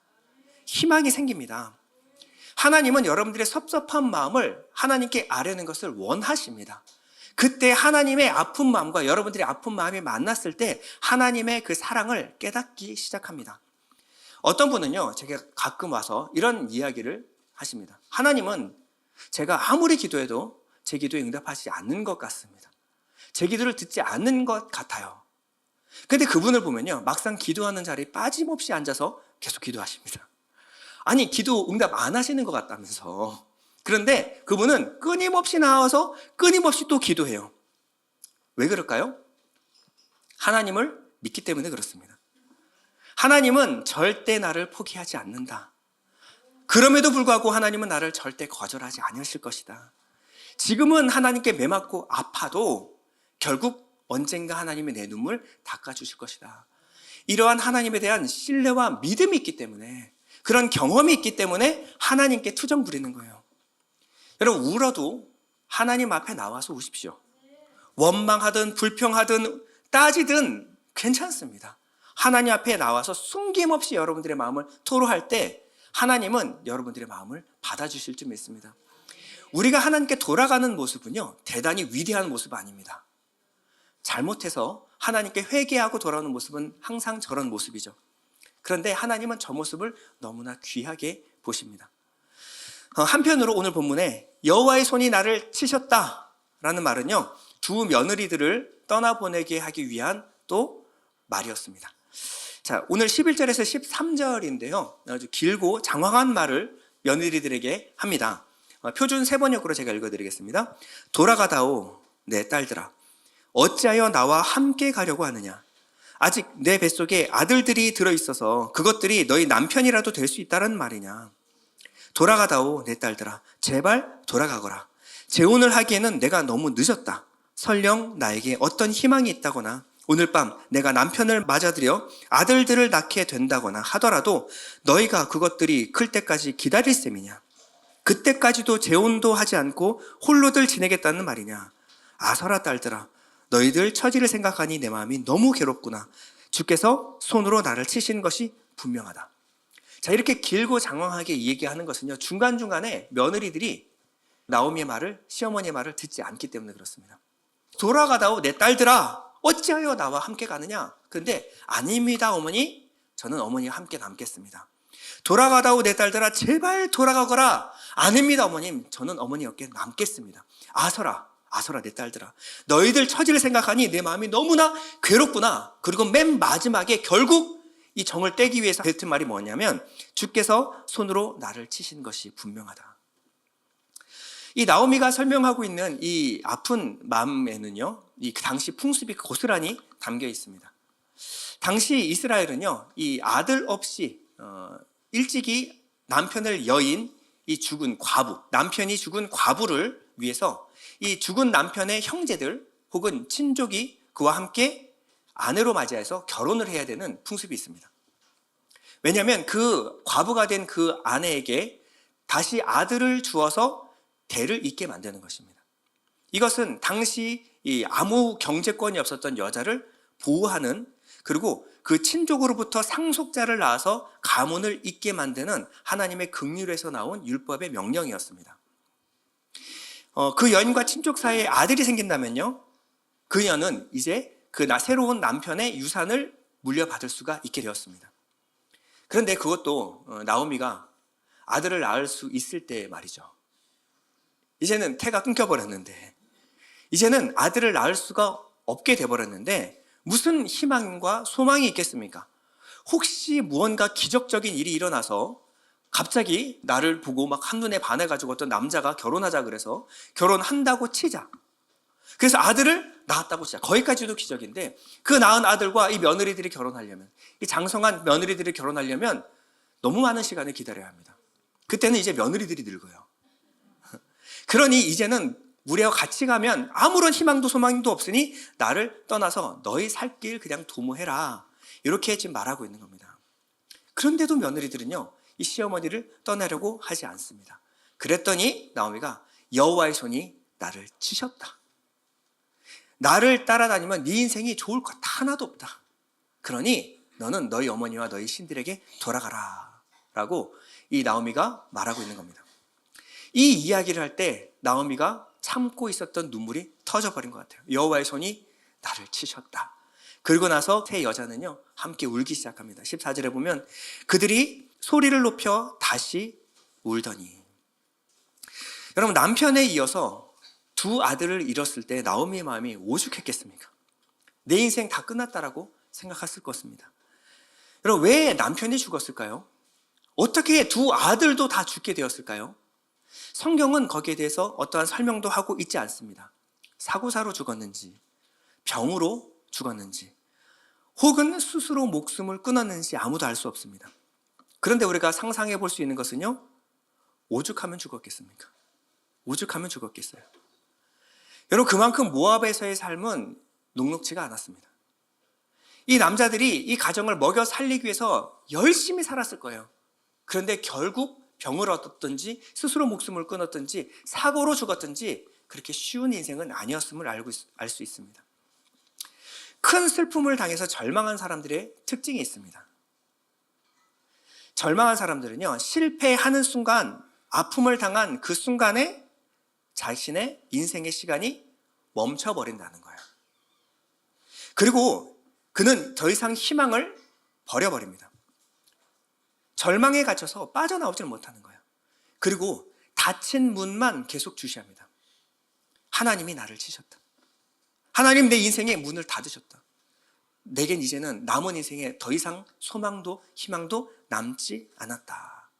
희망이 생깁니다. 하나님은 여러분들의 섭섭한 마음을 하나님께 아뢰는 것을 원하십니다. 그때 하나님의 아픈 마음과 여러분들의 아픈 마음이 만났을 때 하나님의 그 사랑을 깨닫기 시작합니다. 어떤 분은요, 제가 가끔 와서 이런 이야기를 하십니다. 하나님은 제가 아무리 기도해도 제 기도에 응답하지 않는 것 같습니다. 제 기도를 듣지 않는 것 같아요. 근데 그분을 보면요, 막상 기도하는 자리에 빠짐없이 앉아서 계속 기도하십니다. 아니, 기도 응답 안 하시는 것 같다면서. 그런데 그분은 끊임없이 나와서 끊임없이 또 기도해요. 왜 그럴까요? 하나님을 믿기 때문에 그렇습니다. 하나님은 절대 나를 포기하지 않는다. 그럼에도 불구하고 하나님은 나를 절대 거절하지 않으실 것이다. 지금은 하나님께 매맞고 아파도 결국 언젠가 하나님이 내 눈물 닦아주실 것이다. 이러한 하나님에 대한 신뢰와 믿음이 있기 때문에, 그런 경험이 있기 때문에 하나님께 투정 부리는 거예요. 여러분 울어도 하나님 앞에 나와서 우십시오. 원망하든 불평하든 따지든 괜찮습니다. 하나님 앞에 나와서 숨김없이 여러분들의 마음을 토로할 때 하나님은 여러분들의 마음을 받아주실 줄 믿습니다. 우리가 하나님께 돌아가는 모습은요, 대단히 위대한 모습 아닙니다. 잘못해서 하나님께 회개하고 돌아오는 모습은 항상 저런 모습이죠. 그런데 하나님은 저 모습을 너무나 귀하게 보십니다. 한편으로 오늘 본문에 여호와의 손이 나를 치셨다라는 말은요, 두 며느리들을 떠나보내게 하기 위한 또 말이었습니다. 자, 오늘 11절에서 13절인데요. 아주 길고 장황한 말을 며느리들에게 합니다. 표준 세번역으로 제가 읽어드리겠습니다. 돌아가다오 내 딸들아, 어찌하여 나와 함께 가려고 하느냐? 아직 내 뱃속에 아들들이 들어있어서 그것들이 너희 남편이라도 될 수 있다는 말이냐? 돌아가다오 내 딸들아, 제발 돌아가거라. 재혼을 하기에는 내가 너무 늦었다. 설령 나에게 어떤 희망이 있다거나 오늘 밤 내가 남편을 맞아들여 아들들을 낳게 된다거나 하더라도 너희가 그것들이 클 때까지 기다릴 셈이냐? 그때까지도 재혼도 하지 않고 홀로들 지내겠다는 말이냐? 아서라 딸들아, 너희들 처지를 생각하니 내 마음이 너무 괴롭구나. 주께서 손으로 나를 치신 것이 분명하다. 자, 이렇게 길고 장황하게 얘기하는 것은요, 중간중간에 며느리들이 나오미의 말을, 시어머니의 말을 듣지 않기 때문에 그렇습니다. 돌아가다오 내 딸들아, 어찌하여 나와 함께 가느냐? 그런데 아닙니다 어머니, 저는 어머니와 함께 남겠습니다. 돌아가다오 내 딸들아, 제발 돌아가거라. 아닙니다 어머님, 저는 어머니 옆에 남겠습니다. 아서라, 아서라 내 딸들아, 너희들 처지를 생각하니 내 마음이 너무나 괴롭구나. 그리고 맨 마지막에 결국 이 정을 떼기 위해서 뱉은 말이 뭐냐면, 주께서 손으로 나를 치신 것이 분명하다. 이 나오미가 설명하고 있는 이 아픈 마음에는요, 이 당시 풍습이 고스란히 담겨 있습니다. 당시 이스라엘은요, 이 아들 없이 일찍이 남편을 여인 이 죽은 과부, 남편이 죽은 과부를 위해서 이 죽은 남편의 형제들 혹은 친족이 그와 함께 아내로 맞이해서 결혼을 해야 되는 풍습이 있습니다. 왜냐하면 그 과부가 된 그 아내에게 다시 아들을 주어서 대를 잇게 만드는 것입니다. 이것은 당시 이 아무 경제권이 없었던 여자를 보호하는, 그리고 그 친족으로부터 상속자를 낳아서 가문을 잇게 만드는 하나님의 긍휼에서 나온 율법의 명령이었습니다. 그 여인과 친족 사이에 아들이 생긴다면요, 그녀는 이제 그 새로운 남편의 유산을 물려받을 수가 있게 되었습니다. 그런데 그것도 나오미가 아들을 낳을 수 있을 때 말이죠. 이제는 태가 끊겨버렸는데, 이제는 아들을 낳을 수가 없게 돼버렸는데 무슨 희망과 소망이 있겠습니까? 혹시 무언가 기적적인 일이 일어나서 갑자기 나를 보고 막 한눈에 반해가지고 어떤 남자가 결혼하자 그래서 결혼한다고 치자. 그래서 아들을 낳았다고 치자. 거기까지도 기적인데, 그 낳은 아들과 이 며느리들이 결혼하려면, 이 장성한 며느리들이 결혼하려면 너무 많은 시간을 기다려야 합니다. 그때는 이제 며느리들이 늙어요. 그러니 이제는 우리와 같이 가면 아무런 희망도 소망도 없으니 나를 떠나서 너희 살 길 그냥 도모해라. 이렇게 지금 말하고 있는 겁니다. 그런데도 며느리들은요, 이 시어머니를 떠나려고 하지 않습니다. 그랬더니 나오미가 여호와의 손이 나를 치셨다. 나를 따라다니면 네 인생이 좋을 것 하나도 없다. 그러니 너는 너희 어머니와 너희 신들에게 돌아가라. 라고 이 나오미가 말하고 있는 겁니다. 이 이야기를 할 때 나오미가 참고 있었던 눈물이 터져버린 것 같아요. 여호와의 손이 나를 치셨다. 그리고 나서 세 여자는요, 함께 울기 시작합니다. 14절에 보면 그들이 소리를 높여 다시 울더니. 여러분, 남편에 이어서 두 아들을 잃었을 때 나오미의 마음이 오죽했겠습니까? 내 인생 다 끝났다라고 생각했을 것입니다. 여러분, 왜 남편이 죽었을까요? 어떻게 두 아들도 다 죽게 되었을까요? 성경은 거기에 대해서 어떠한 설명도 하고 있지 않습니다. 사고사로 죽었는지, 병으로 죽었는지, 혹은 스스로 목숨을 끊었는지 아무도 알 수 없습니다. 그런데 우리가 상상해 볼 수 있는 것은요, 오죽하면 죽었겠습니까? 오죽하면 죽었겠어요. 여러분, 그만큼 모압에서의 삶은 녹록지가 않았습니다. 이 남자들이 이 가정을 먹여 살리기 위해서 열심히 살았을 거예요. 그런데 결국 병을 얻었든지 스스로 목숨을 끊었든지 사고로 죽었든지 그렇게 쉬운 인생은 아니었음을 알 수 있습니다. 큰 슬픔을 당해서 절망한 사람들의 특징이 있습니다. 절망한 사람들은요, 실패하는 순간, 아픔을 당한 그 순간에 자신의 인생의 시간이 멈춰버린다는 거예요. 그리고 그는 더 이상 희망을 버려버립니다. 절망에 갇혀서 빠져나오질 못하는 거예요. 그리고 닫힌 문만 계속 주시합니다. 하나님이 나를 치셨다. 하나님, 내 인생의 문을 닫으셨다. 내겐 이제는 남은 인생에 더 이상 소망도 희망도 남지 않았다.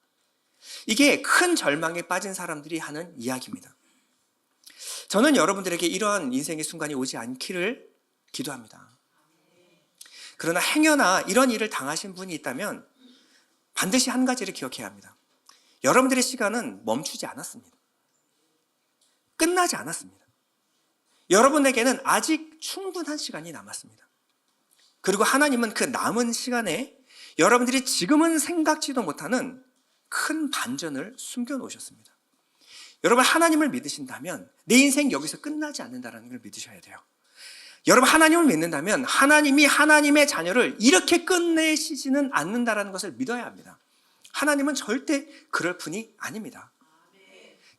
이게 큰 절망에 빠진 사람들이 하는 이야기입니다. 저는 여러분들에게 이러한 인생의 순간이 오지 않기를 기도합니다. 그러나 행여나 이런 일을 당하신 분이 있다면 반드시 한 가지를 기억해야 합니다. 여러분들의 시간은 멈추지 않았습니다. 끝나지 않았습니다. 여러분에게는 아직 충분한 시간이 남았습니다. 그리고 하나님은 그 남은 시간에 여러분들이 지금은 생각지도 못하는 큰 반전을 숨겨 놓으셨습니다. 여러분 하나님을 믿으신다면 내 인생 여기서 끝나지 않는다는 걸 믿으셔야 돼요. 여러분 하나님을 믿는다면 하나님이 하나님의 자녀를 이렇게 끝내시지는 않는다는 것을 믿어야 합니다. 하나님은 절대 그럴 분이 아닙니다.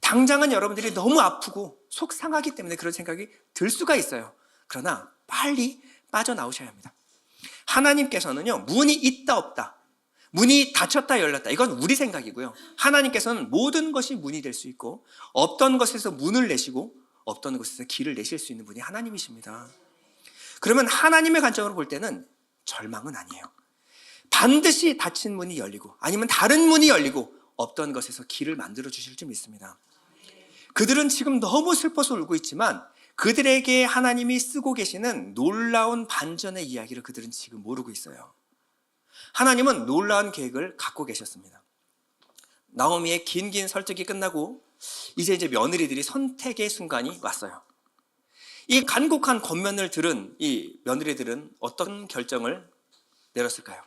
당장은 여러분들이 너무 아프고 속상하기 때문에 그런 생각이 들 수가 있어요. 그러나 빨리 빠져나오셔야 합니다. 하나님께서는요, 문이 있다 없다, 문이 닫혔다 열렸다, 이건 우리 생각이고요. 하나님께서는 모든 것이 문이 될 수 있고 없던 것에서 문을 내시고 없던 것에서 길을 내실 수 있는 분이 하나님이십니다. 그러면 하나님의 관점으로 볼 때는 절망은 아니에요. 반드시 닫힌 문이 열리고 아니면 다른 문이 열리고 없던 것에서 길을 만들어 주실 줄 믿습니다. 그들은 지금 너무 슬퍼서 울고 있지만 그들에게 하나님이 쓰고 계시는 놀라운 반전의 이야기를 그들은 지금 모르고 있어요. 하나님은 놀라운 계획을 갖고 계셨습니다. 나오미의 긴 설득이 끝나고 이제 며느리들이 선택의 순간이 왔어요. 이 간곡한 권면을 들은 이 며느리들은 어떤 결정을 내렸을까요?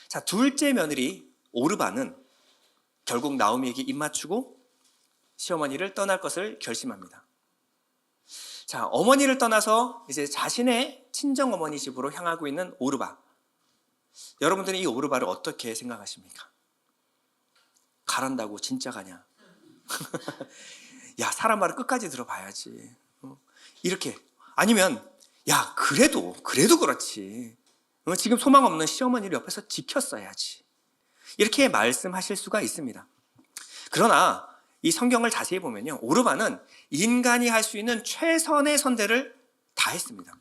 자, 둘째 며느리 오르바는 결국 나오미에게 입맞추고 시어머니를 떠날 것을 결심합니다. 자, 어머니를 떠나서 이제 자신의 친정 어머니 집으로 향하고 있는 오르바. 여러분들은 이 오르바를 어떻게 생각하십니까? 가란다고 진짜 가냐? 야, 사람 말을 끝까지 들어봐야지. 이렇게. 아니면 야, 그래도 그렇지. 지금 소망 없는 시어머니를 옆에서 지켰어야지. 이렇게 말씀하실 수가 있습니다. 그러나 이 성경을 자세히 보면요, 오르바는 인간이 할 수 있는 최선의 선택을 다 했습니다.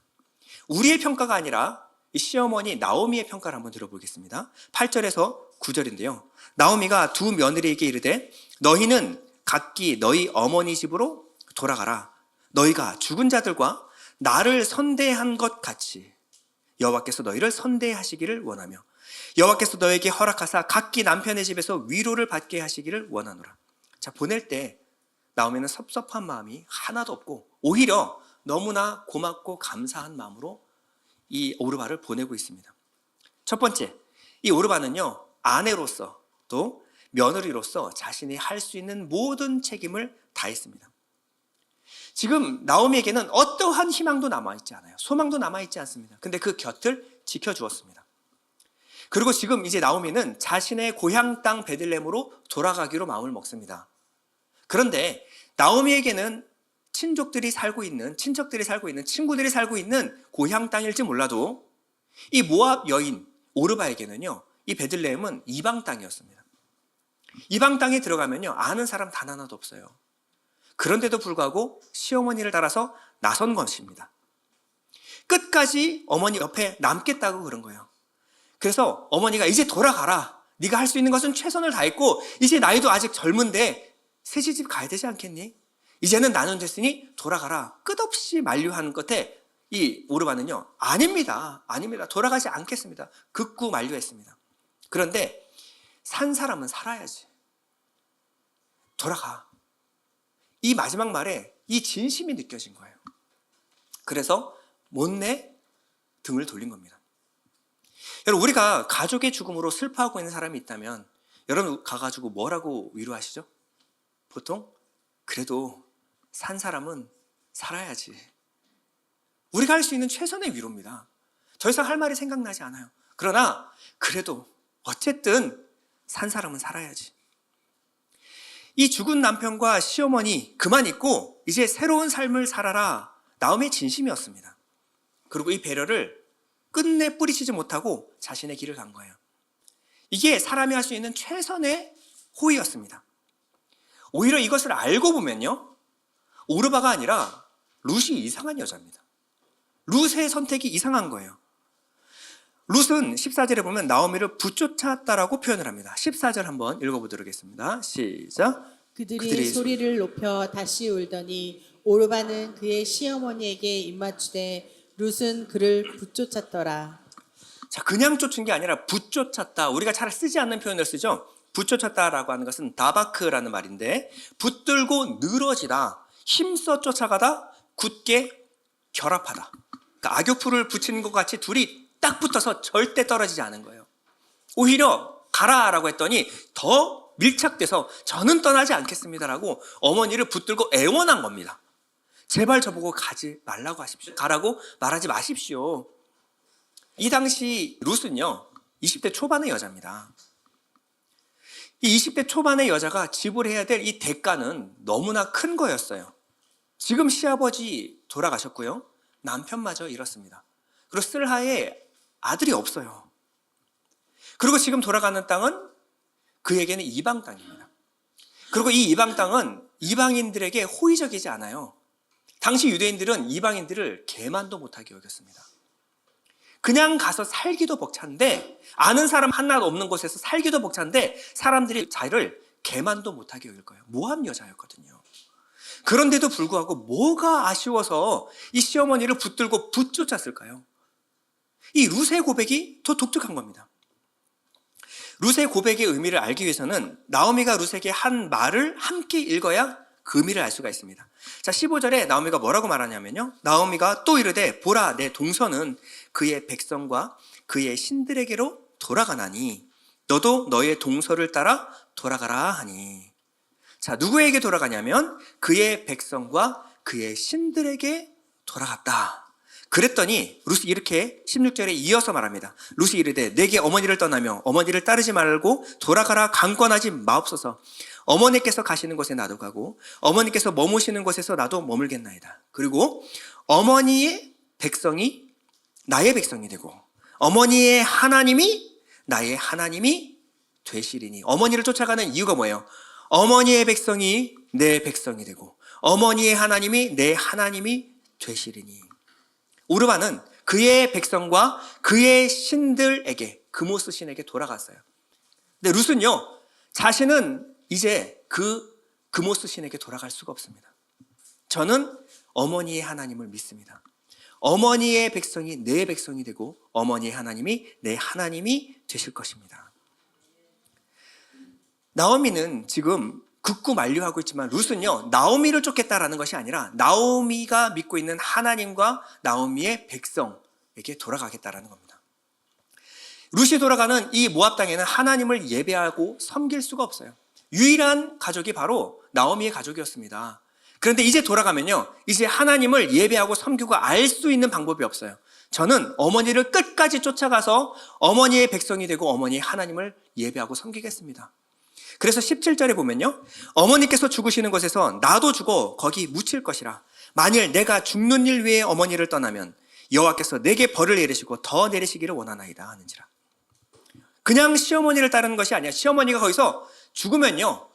우리의 평가가 아니라 이 시어머니 나오미의 평가를 한번 들어보겠습니다. 8절에서 9절인데요. 나오미가 두 며느리에게 이르되 너희는 각기 너희 어머니 집으로 돌아가라. 너희가 죽은 자들과 나를 선대한 것 같이 여호와께서 너희를 선대하시기를 원하며 여호와께서 너에게 허락하사 각기 남편의 집에서 위로를 받게 하시기를 원하노라. 자, 보낼 때 나오미는 섭섭한 마음이 하나도 없고 오히려 너무나 고맙고 감사한 마음으로 이 오르바를 보내고 있습니다. 첫 번째, 이 오르바는요, 아내로서 또 며느리로서 자신이 할 수 있는 모든 책임을 다했습니다. 지금 나오미에게는 어떠한 희망도 남아있지 않아요. 소망도 남아있지 않습니다. 근데 그 곁을 지켜주었습니다. 그리고 지금 이제 나오미는 자신의 고향 땅 베들레헴으로 돌아가기로 마음을 먹습니다. 그런데 나오미에게는 친족들이 살고 있는, 친척들이 살고 있는, 친구들이 살고 있는 고향 땅일지 몰라도 이 모압 여인 오르바에게는요, 이 베들레헴은 이방 땅이었습니다. 이방 땅에 들어가면요, 아는 사람 단 하나도 없어요. 그런데도 불구하고 시어머니를 따라서 나선 것입니다. 끝까지 어머니 옆에 남겠다고 그런 거예요. 그래서 어머니가 이제 돌아가라. 네가 할 수 있는 것은 최선을 다했고 이제 나이도 아직 젊은데 새 시집 가야 되지 않겠니? 이제는 나는 됐으니 돌아가라. 끝없이 만류하는 끝에 이 오르바는요, 아닙니다. 돌아가지 않겠습니다. 극구 만류했습니다. 그런데 산 사람은 살아야지. 돌아가. 이 마지막 말에 이 진심이 느껴진 거예요. 그래서 못내 등을 돌린 겁니다. 여러분, 우리가 가족의 죽음으로 슬퍼하고 있는 사람이 있다면 여러분 가가지고 뭐라고 위로하시죠? 보통 그래도 산 사람은 살아야지. 우리가 할 수 있는 최선의 위로입니다. 더 이상 할 말이 생각나지 않아요. 그러나 그래도 어쨌든 산 사람은 살아야지. 이 죽은 남편과 시어머니 그만 잊고 이제 새로운 삶을 살아라. 나오미의 진심이었습니다. 그리고 이 배려를 끝내 뿌리치지 못하고 자신의 길을 간 거예요. 이게 사람이 할 수 있는 최선의 호의였습니다. 오히려 이것을 알고 보면요, 오르바가 아니라 룻이 이상한 여자입니다. 룻의 선택이 이상한 거예요. 룻은 14절에 보면 나오미를 붙쫓았다라고 표현을 합니다. 14절 한번 읽어보도록 하겠습니다. 시작. 그들이 소리를 높여 다시 울더니 오르바는 그의 시어머니에게 입맞추되 룻은 그를 붙쫓았더라. 자, 그냥 쫓은 게 아니라 붙쫓았다. 우리가 잘 쓰지 않는 표현을 쓰죠. 붙쫓았다라고 하는 것은 다바크라는 말인데, 붙들고 늘어지다, 힘써 쫓아가다, 굳게 결합하다. 그러니까 악교풀을 붙이는 것 같이 둘이 딱 붙어서 절대 떨어지지 않은 거예요. 오히려 가라라고 했더니 더 밀착돼서 저는 떠나지 않겠습니다라고 어머니를 붙들고 애원한 겁니다. 제발 저보고 가지 말라고 하십시오. 가라고 말하지 마십시오. 이 당시 룻은요 20대 초반의 여자입니다. 이 20대 초반의 여자가 지불해야 될 이 대가는 너무나 큰 거였어요. 지금 시아버지 돌아가셨고요. 남편마저 잃었습니다. 그리고 쓸하에 아들이 없어요. 그리고 지금 돌아가는 땅은 그에게는 이방 땅입니다. 그리고 이 이방 땅은 이방인들에게 호의적이지 않아요. 당시 유대인들은 이방인들을 개만도 못하게 여겼습니다. 그냥 가서 살기도 벅찬데, 아는 사람 하나도 없는 곳에서 살기도 벅찬데 사람들이 자기를 개만도 못하게 여길 거예요. 모함 여자였거든요. 그런데도 불구하고 뭐가 아쉬워서 이 시어머니를 붙들고 붙쫓았을까요? 이 룻의 고백이 더 독특한 겁니다. 룻의 고백의 의미를 알기 위해서는 나오미가 룻에게 한 말을 함께 읽어야 그 의미를 알 수가 있습니다. 자, 15절에 나오미가 뭐라고 말하냐면요. 나오미가 또 이르되 보라 내 동서는 그의 백성과 그의 신들에게로 돌아가나니 너도 너의 동서를 따라 돌아가라 하니. 자, 누구에게 돌아가냐면 그의 백성과 그의 신들에게 돌아갔다. 그랬더니 룻이 이렇게 16절에 이어서 말합니다. 룻이 이르되 내게 어머니를 떠나며 어머니를 따르지 말고 돌아가라 강권하지 마옵소서. 어머니께서 가시는 곳에 나도 가고 어머니께서 머무시는 곳에서 나도 머물겠나이다. 그리고 어머니의 백성이 나의 백성이 되고 어머니의 하나님이 나의 하나님이 되시리니. 어머니를 쫓아가는 이유가 뭐예요? 어머니의 백성이 내 백성이 되고 어머니의 하나님이 내 하나님이 되시리니. 오르반은 그의 백성과 그의 신들에게, 그모스 신에게 돌아갔어요. 근데 룻은요, 자신은 이제 그모스 신에게 돌아갈 수가 없습니다. 저는 어머니의 하나님을 믿습니다. 어머니의 백성이 내 백성이 되고 어머니의 하나님이 내 하나님이 되실 것입니다. 나오미는 지금 극구 만류하고 있지만 룻은요 나오미를 쫓겠다라는 것이 아니라 나오미가 믿고 있는 하나님과 나오미의 백성에게 돌아가겠다라는 겁니다. 룻이 돌아가는 이 모압 땅에는 하나님을 예배하고 섬길 수가 없어요. 유일한 가족이 바로 나오미의 가족이었습니다. 그런데 이제 돌아가면요 이제 하나님을 예배하고 섬기고 알 수 있는 방법이 없어요. 저는 어머니를 끝까지 쫓아가서 어머니의 백성이 되고 어머니의 하나님을 예배하고 섬기겠습니다. 그래서 17절에 보면요 어머니께서 죽으시는 곳에서 나도 죽어 거기 묻힐 것이라. 만일 내가 죽는 일 위에 어머니를 떠나면 여호와께서 내게 벌을 내리시고 더 내리시기를 원하나이다 하는지라. 그냥 시어머니를 따르는 것이 아니야. 시어머니가 거기서 죽으면요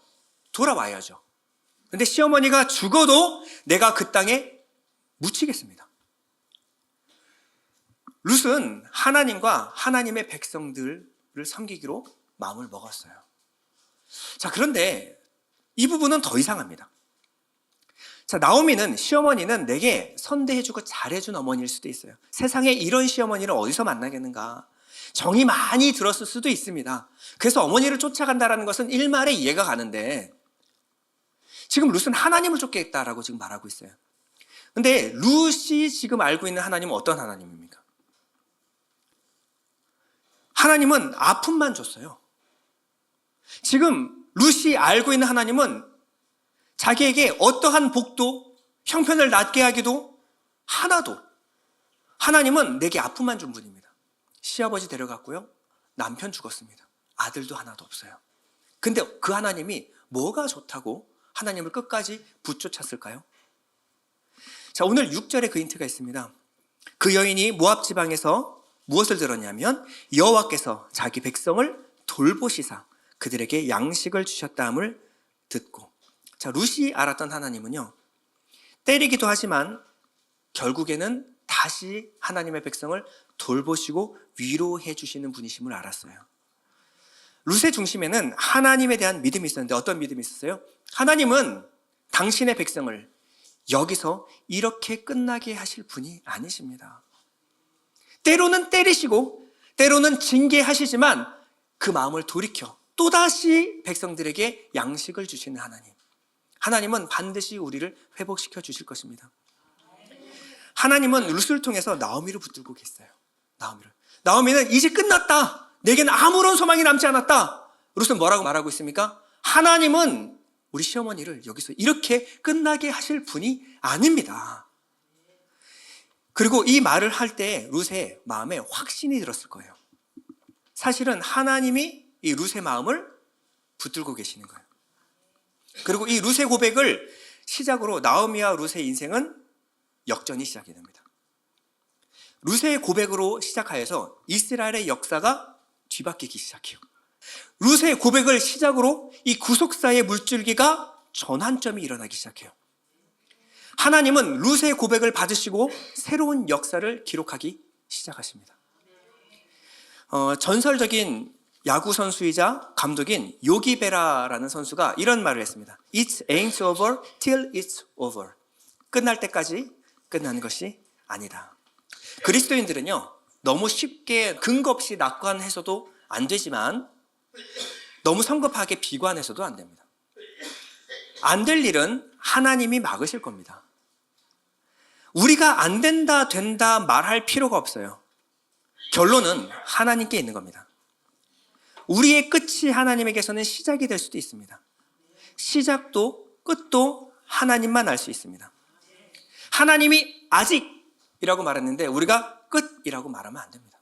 돌아와야죠. 근데 시어머니가 죽어도 내가 그 땅에 묻히겠습니다. 룻은 하나님과 하나님의 백성들을 섬기기로 마음을 먹었어요. 자, 그런데 이 부분은 더 이상합니다. 자, 나오미는 시어머니는 내게 선대해주고 잘해준 어머니일 수도 있어요. 세상에 이런 시어머니를 어디서 만나겠는가. 정이 많이 들었을 수도 있습니다. 그래서 어머니를 쫓아간다는 것은 일말에 이해가 가는데 지금 룻은 하나님을 쫓겠다라고 지금 말하고 있어요. 근데 룻이 지금 알고 있는 하나님은 어떤 하나님입니까? 하나님은 아픔만 줬어요. 지금 룻이 알고 있는 하나님은 자기에게 어떠한 복도, 형편을 낮게 하기도 하나도. 하나님은 내게 아픔만 준 분입니다. 시아버지 데려갔고요. 남편 죽었습니다. 아들도 하나도 없어요. 근데 그 하나님이 뭐가 좋다고 하나님을 끝까지 붙쫓았을까요? 자, 오늘 6절에 그 힌트가 있습니다. 그 여인이 모압 지방에서 무엇을 들었냐면 여호와께서 자기 백성을 돌보시사 그들에게 양식을 주셨다함을 듣고. 자, 룻이 알았던 하나님은요 때리기도 하지만 결국에는 다시 하나님의 백성을 돌보시고 위로해 주시는 분이심을 알았어요. 룻의 중심에는 하나님에 대한 믿음이 있었는데 어떤 믿음이 있었어요? 하나님은 당신의 백성을 여기서 이렇게 끝나게 하실 분이 아니십니다. 때로는 때리시고 때로는 징계하시지만 그 마음을 돌이켜 또다시 백성들에게 양식을 주시는 하나님. 하나님은 반드시 우리를 회복시켜 주실 것입니다. 하나님은 룻을 통해서 나오미를 붙들고 계세요. 나오미는 이제 끝났다. 내게는 아무런 소망이 남지 않았다. 룻은 뭐라고 말하고 있습니까? 하나님은 우리 시어머니를 여기서 이렇게 끝나게 하실 분이 아닙니다. 그리고 이 말을 할 때 룻의 마음에 확신이 들었을 거예요. 사실은 하나님이 이 룻의 마음을 붙들고 계시는 거예요. 그리고 이 룻의 고백을 시작으로 나오미와 룻의 인생은 역전이 시작이 됩니다. 룻의 고백으로 시작하여서 이스라엘의 역사가 뒤바뀌기 시작해요. 룻의 고백을 시작으로 이 구속사의 물줄기가 전환점이 일어나기 시작해요. 하나님은 룻의 고백을 받으시고 새로운 역사를 기록하기 시작하십니다. 전설적인 야구 선수이자 감독인 요기 베라라는 선수가 이런 말을 했습니다. It ain't over till it's over. 끝날 때까지 끝나는 것이 아니다. 그리스도인들은요, 너무 쉽게 근거 없이 낙관해서도 안 되지만 너무 성급하게 비관해서도 안 됩니다. 안 될 일은 하나님이 막으실 겁니다. 우리가 안 된다, 된다 말할 필요가 없어요. 결론은 하나님께 있는 겁니다. 우리의 끝이 하나님에게서는 시작이 될 수도 있습니다. 시작도 끝도 하나님만 알 수 있습니다. 하나님이 아직이라고 말했는데 우리가 끝이라고 말하면 안 됩니다.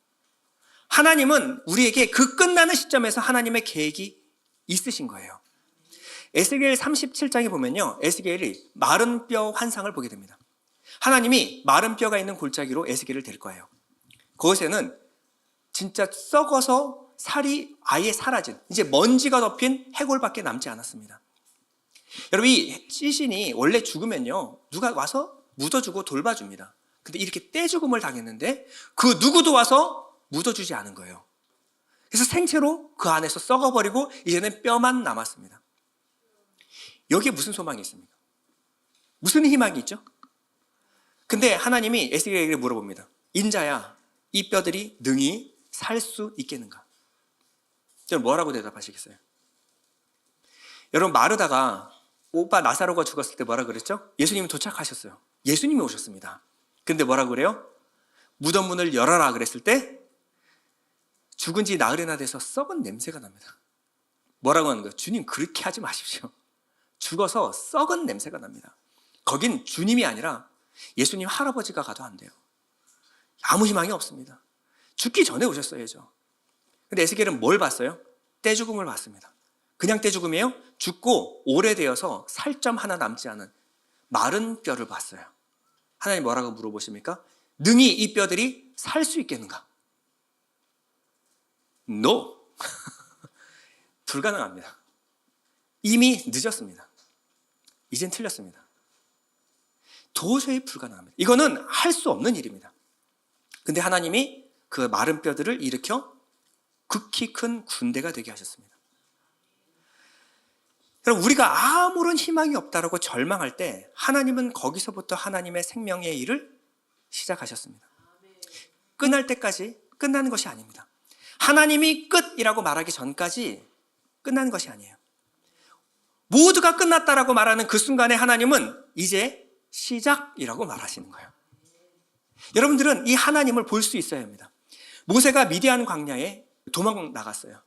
하나님은 우리에게 그 끝나는 시점에서 하나님의 계획이 있으신 거예요. 에스겔 37장에 보면요, 에스겔이 마른 뼈 환상을 보게 됩니다. 하나님이 마른 뼈가 있는 골짜기로 에스겔을 될 거예요. 그곳에는 진짜 썩어서 살이 아예 사라진, 이제 먼지가 덮인 해골밖에 남지 않았습니다. 여러분, 이 시신이 원래 죽으면요, 누가 와서 묻어주고 돌봐줍니다. 근데 이렇게 떼죽음을 당했는데 그 누구도 와서 묻어주지 않은 거예요. 그래서 생채로 그 안에서 썩어버리고 이제는 뼈만 남았습니다. 여기에 무슨 소망이 있습니까? 무슨 희망이 있죠? 근데 하나님이 에스겔에게 물어봅니다. 인자야, 이 뼈들이 능히 살 수 있겠는가? 여러분, 뭐라고 대답하시겠어요? 여러분, 마르다가 오빠 나사로가 죽었을 때 뭐라 그랬죠? 예수님이 도착하셨어요. 예수님이 오셨습니다. 근데 뭐라 그래요? 무덤 문을 열어라 그랬을 때 죽은 지 나흘이나 돼서 썩은 냄새가 납니다. 뭐라고 하는 거예요? 주님, 그렇게 하지 마십시오. 죽어서 썩은 냄새가 납니다. 거긴 주님이 아니라 예수님 할아버지가 가도 안 돼요. 아무 희망이 없습니다. 죽기 전에 오셨어야죠. 근데 에스겔은 뭘 봤어요? 떼죽음을 봤습니다. 그냥 떼죽음이에요? 죽고 오래되어서 살점 하나 남지 않은 마른 뼈를 봤어요. 하나님 뭐라고 물어보십니까? 능히 이 뼈들이 살 수 있겠는가? No. 불가능합니다. 이미 늦었습니다. 이젠 틀렸습니다. 도저히 불가능합니다. 이거는 할 수 없는 일입니다. 근데 하나님이 그 마른 뼈들을 일으켜 극히 큰 군대가 되게 하셨습니다. 그럼 우리가 아무런 희망이 없다라고 절망할 때 하나님은 거기서부터 하나님의 생명의 일을 시작하셨습니다. 끝날 때까지 끝나는 것이 아닙니다. 하나님이 끝이라고 말하기 전까지 끝나는 것이 아니에요. 모두가 끝났다라고 말하는 그 순간에 하나님은 이제 시작이라고 말하시는 거예요. 여러분들은 이 하나님을 볼 수 있어야 합니다. 모세가 미디안 광야에 도망 나갔어요.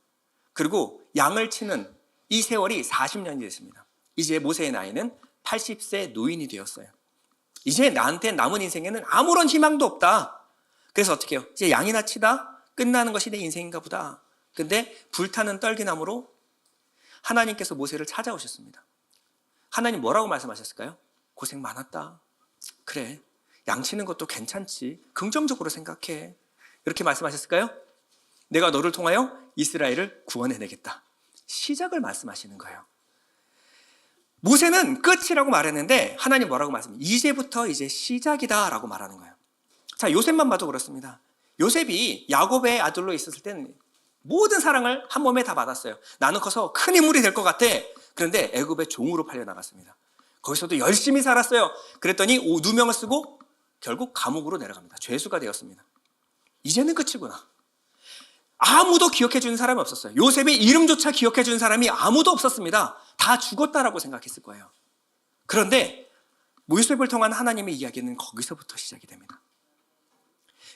그리고 양을 치는 이 세월이 40년이 됐습니다. 이제 모세의 나이는 80세 노인이 되었어요. 이제 나한테 남은 인생에는 아무런 희망도 없다. 그래서 어떻게 해요? 이제 양이나 치다 끝나는 것이 내 인생인가 보다. 근데 불타는 떨기나무로 하나님께서 모세를 찾아오셨습니다. 하나님 뭐라고 말씀하셨을까요? 고생 많았다. 그래, 양치는 것도 괜찮지. 긍정적으로 생각해. 이렇게 말씀하셨을까요? 내가 너를 통하여 이스라엘을 구원해내겠다. 시작을 말씀하시는 거예요. 모세는 끝이라고 말했는데 하나님 뭐라고 말씀해요? 이제부터 이제 시작이다 라고 말하는 거예요. 자, 요셉만 봐도 그렇습니다. 요셉이 야곱의 아들로 있었을 때는 모든 사랑을 한 몸에 다 받았어요. 나는 커서 큰 인물이 될 것 같아. 그런데 애굽의 종으로 팔려 나갔습니다. 거기서도 열심히 살았어요. 그랬더니 누명을 쓰고 결국 감옥으로 내려갑니다. 죄수가 되었습니다. 이제는 끝이구나. 아무도 기억해 주는 사람이 없었어요. 요셉의 이름조차 기억해 주는 사람이 아무도 없었습니다. 다 죽었다라고 생각했을 거예요. 그런데 요셉을 통한 하나님의 이야기는 거기서부터 시작이 됩니다.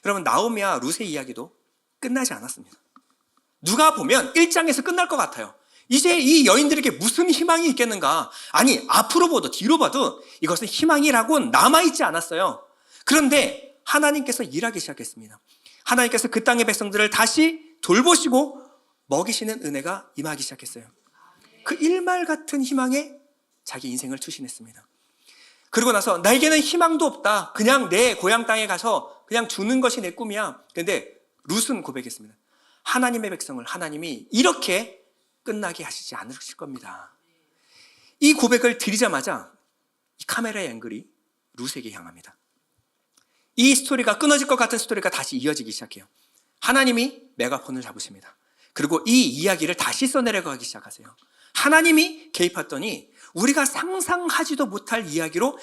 여러분, 나오미와 룻의 이야기도 끝나지 않았습니다. 누가 보면 1장에서 끝날 것 같아요. 이제 이 여인들에게 무슨 희망이 있겠는가? 아니, 앞으로 봐도 뒤로 봐도 이것은 희망이라고는 남아있지 않았어요. 그런데 하나님께서 일하기 시작했습니다. 하나님께서 그 땅의 백성들을 다시 돌보시고 먹이시는 은혜가 임하기 시작했어요. 그 일말 같은 희망에 자기 인생을 투신했습니다. 그러고 나서 나에게는 희망도 없다. 그냥 내 고향 땅에 가서 그냥 죽는 것이 내 꿈이야. 그런데 룻은 고백했습니다. 하나님의 백성을 하나님이 이렇게 끝나게 하시지 않으실 겁니다. 이 고백을 드리자마자 이 카메라의 앵글이 룻에게 향합니다. 이 스토리가 끊어질 것 같은 스토리가 다시 이어지기 시작해요. 하나님이 메가폰을 잡으십니다. 그리고 이 이야기를 다시 써내려가기 시작하세요. 하나님이 개입했더니 우리가 상상하지도 못할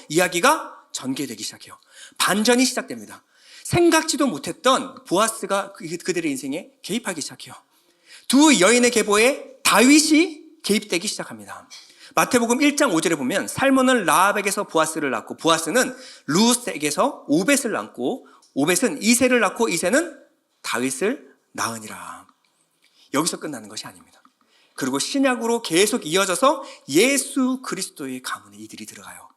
이야기가 전개되기 시작해요. 반전이 시작됩니다. 생각지도 못했던 보아스가 그들의 인생에 개입하기 시작해요. 두 여인의 계보에 다윗이 개입되기 시작합니다. 마태복음 1장 5절에 보면 살몬은 라합에게서 보아스를 낳고 보아스는 룻에게서 오벳을 낳고 오벳은 이새를 낳고 이새는 다윗을 낳으니라. 여기서 끝나는 것이 아닙니다. 그리고 신약으로 계속 이어져서 예수 그리스도의 가문에 이들이 들어가요.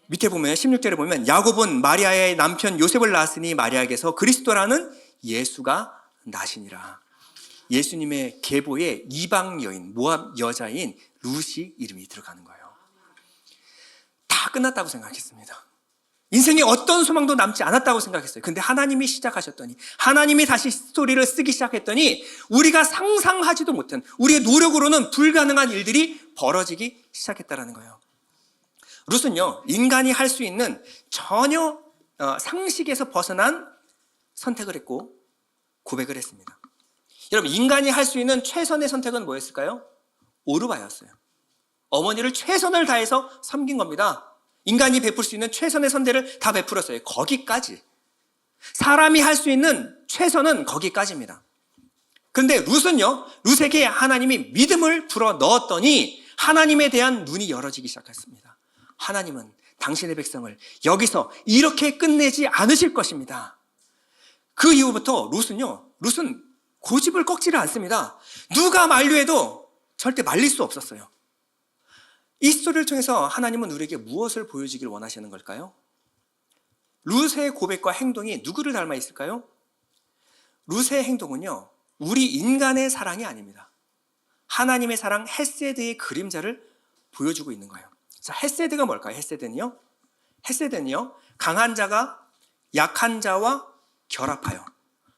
밑에 보면 16절에 보면 야곱은 마리아의 남편 요셉을 낳았으니 마리아에게서 그리스도라는 예수가 나시니라. 예수님의 계보에 이방 여인, 모압 여자인 룻이 이름이 들어가는 거예요. 다 끝났다고 생각했습니다. 인생에 어떤 소망도 남지 않았다고 생각했어요. 근데 하나님이 시작하셨더니, 하나님이 다시 스토리를 쓰기 시작했더니 우리가 상상하지도 못한, 우리의 노력으로는 불가능한 일들이 벌어지기 시작했다는 거예요. 룻은요, 인간이 할 수 있는 전혀 상식에서 벗어난 선택을 했고 고백을 했습니다. 여러분, 인간이 할 수 있는 최선의 선택은 뭐였을까요? 오르바였어요. 어머니를 최선을 다해서 섬긴 겁니다. 인간이 베풀 수 있는 최선의 선대를 다 베풀었어요. 거기까지. 사람이 할 수 있는 최선은 거기까지입니다. 그런데 룻은요, 룻에게 하나님이 믿음을 불어 넣었더니 하나님에 대한 눈이 열어지기 시작했습니다. 하나님은 당신의 백성을 여기서 이렇게 끝내지 않으실 것입니다. 그 이후부터 룻은 고집을 꺾지를 않습니다. 누가 만류해도 절대 말릴 수 없었어요. 이 스토리를 통해서 하나님은 우리에게 무엇을 보여주길 원하시는 걸까요? 룻의 고백과 행동이 누구를 닮아 있을까요? 룻의 행동은요, 우리 인간의 사랑이 아닙니다. 하나님의 사랑 헤세드의 그림자를 보여주고 있는 거예요. 자, 헤세드가 뭘까요? 헤세드는요, 강한 자가 약한 자와 결합하여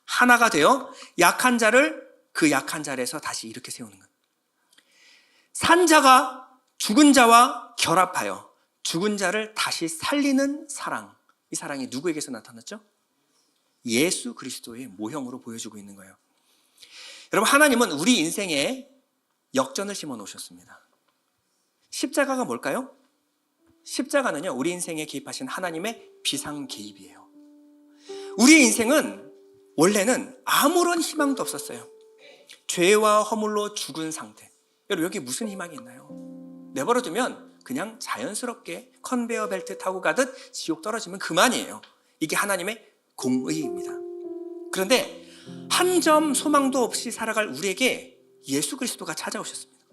하나가 되어 약한 자를 그 약한 자리에서 다시 이렇게 세우는 것. 산자가 죽은 자와 결합하여 죽은 자를 다시 살리는 사랑. 이 사랑이 누구에게서 나타났죠? 예수 그리스도의 모형으로 보여주고 있는 거예요. 여러분, 하나님은 우리 인생에 역전을 심어 놓으셨습니다. 십자가가 뭘까요? 십자가는요, 우리 인생에 개입하신 하나님의 비상 개입이에요. 우리의 인생은 원래는 아무런 희망도 없었어요. 죄와 허물로 죽은 상태. 여러분, 여기 무슨 희망이 있나요? 내버려두면 그냥 자연스럽게 컨베이어 벨트 타고 가듯 지옥 떨어지면 그만이에요. 이게 하나님의 공의입니다. 그런데 한 점 소망도 없이 살아갈 우리에게 예수 그리스도가 찾아오셨습니다.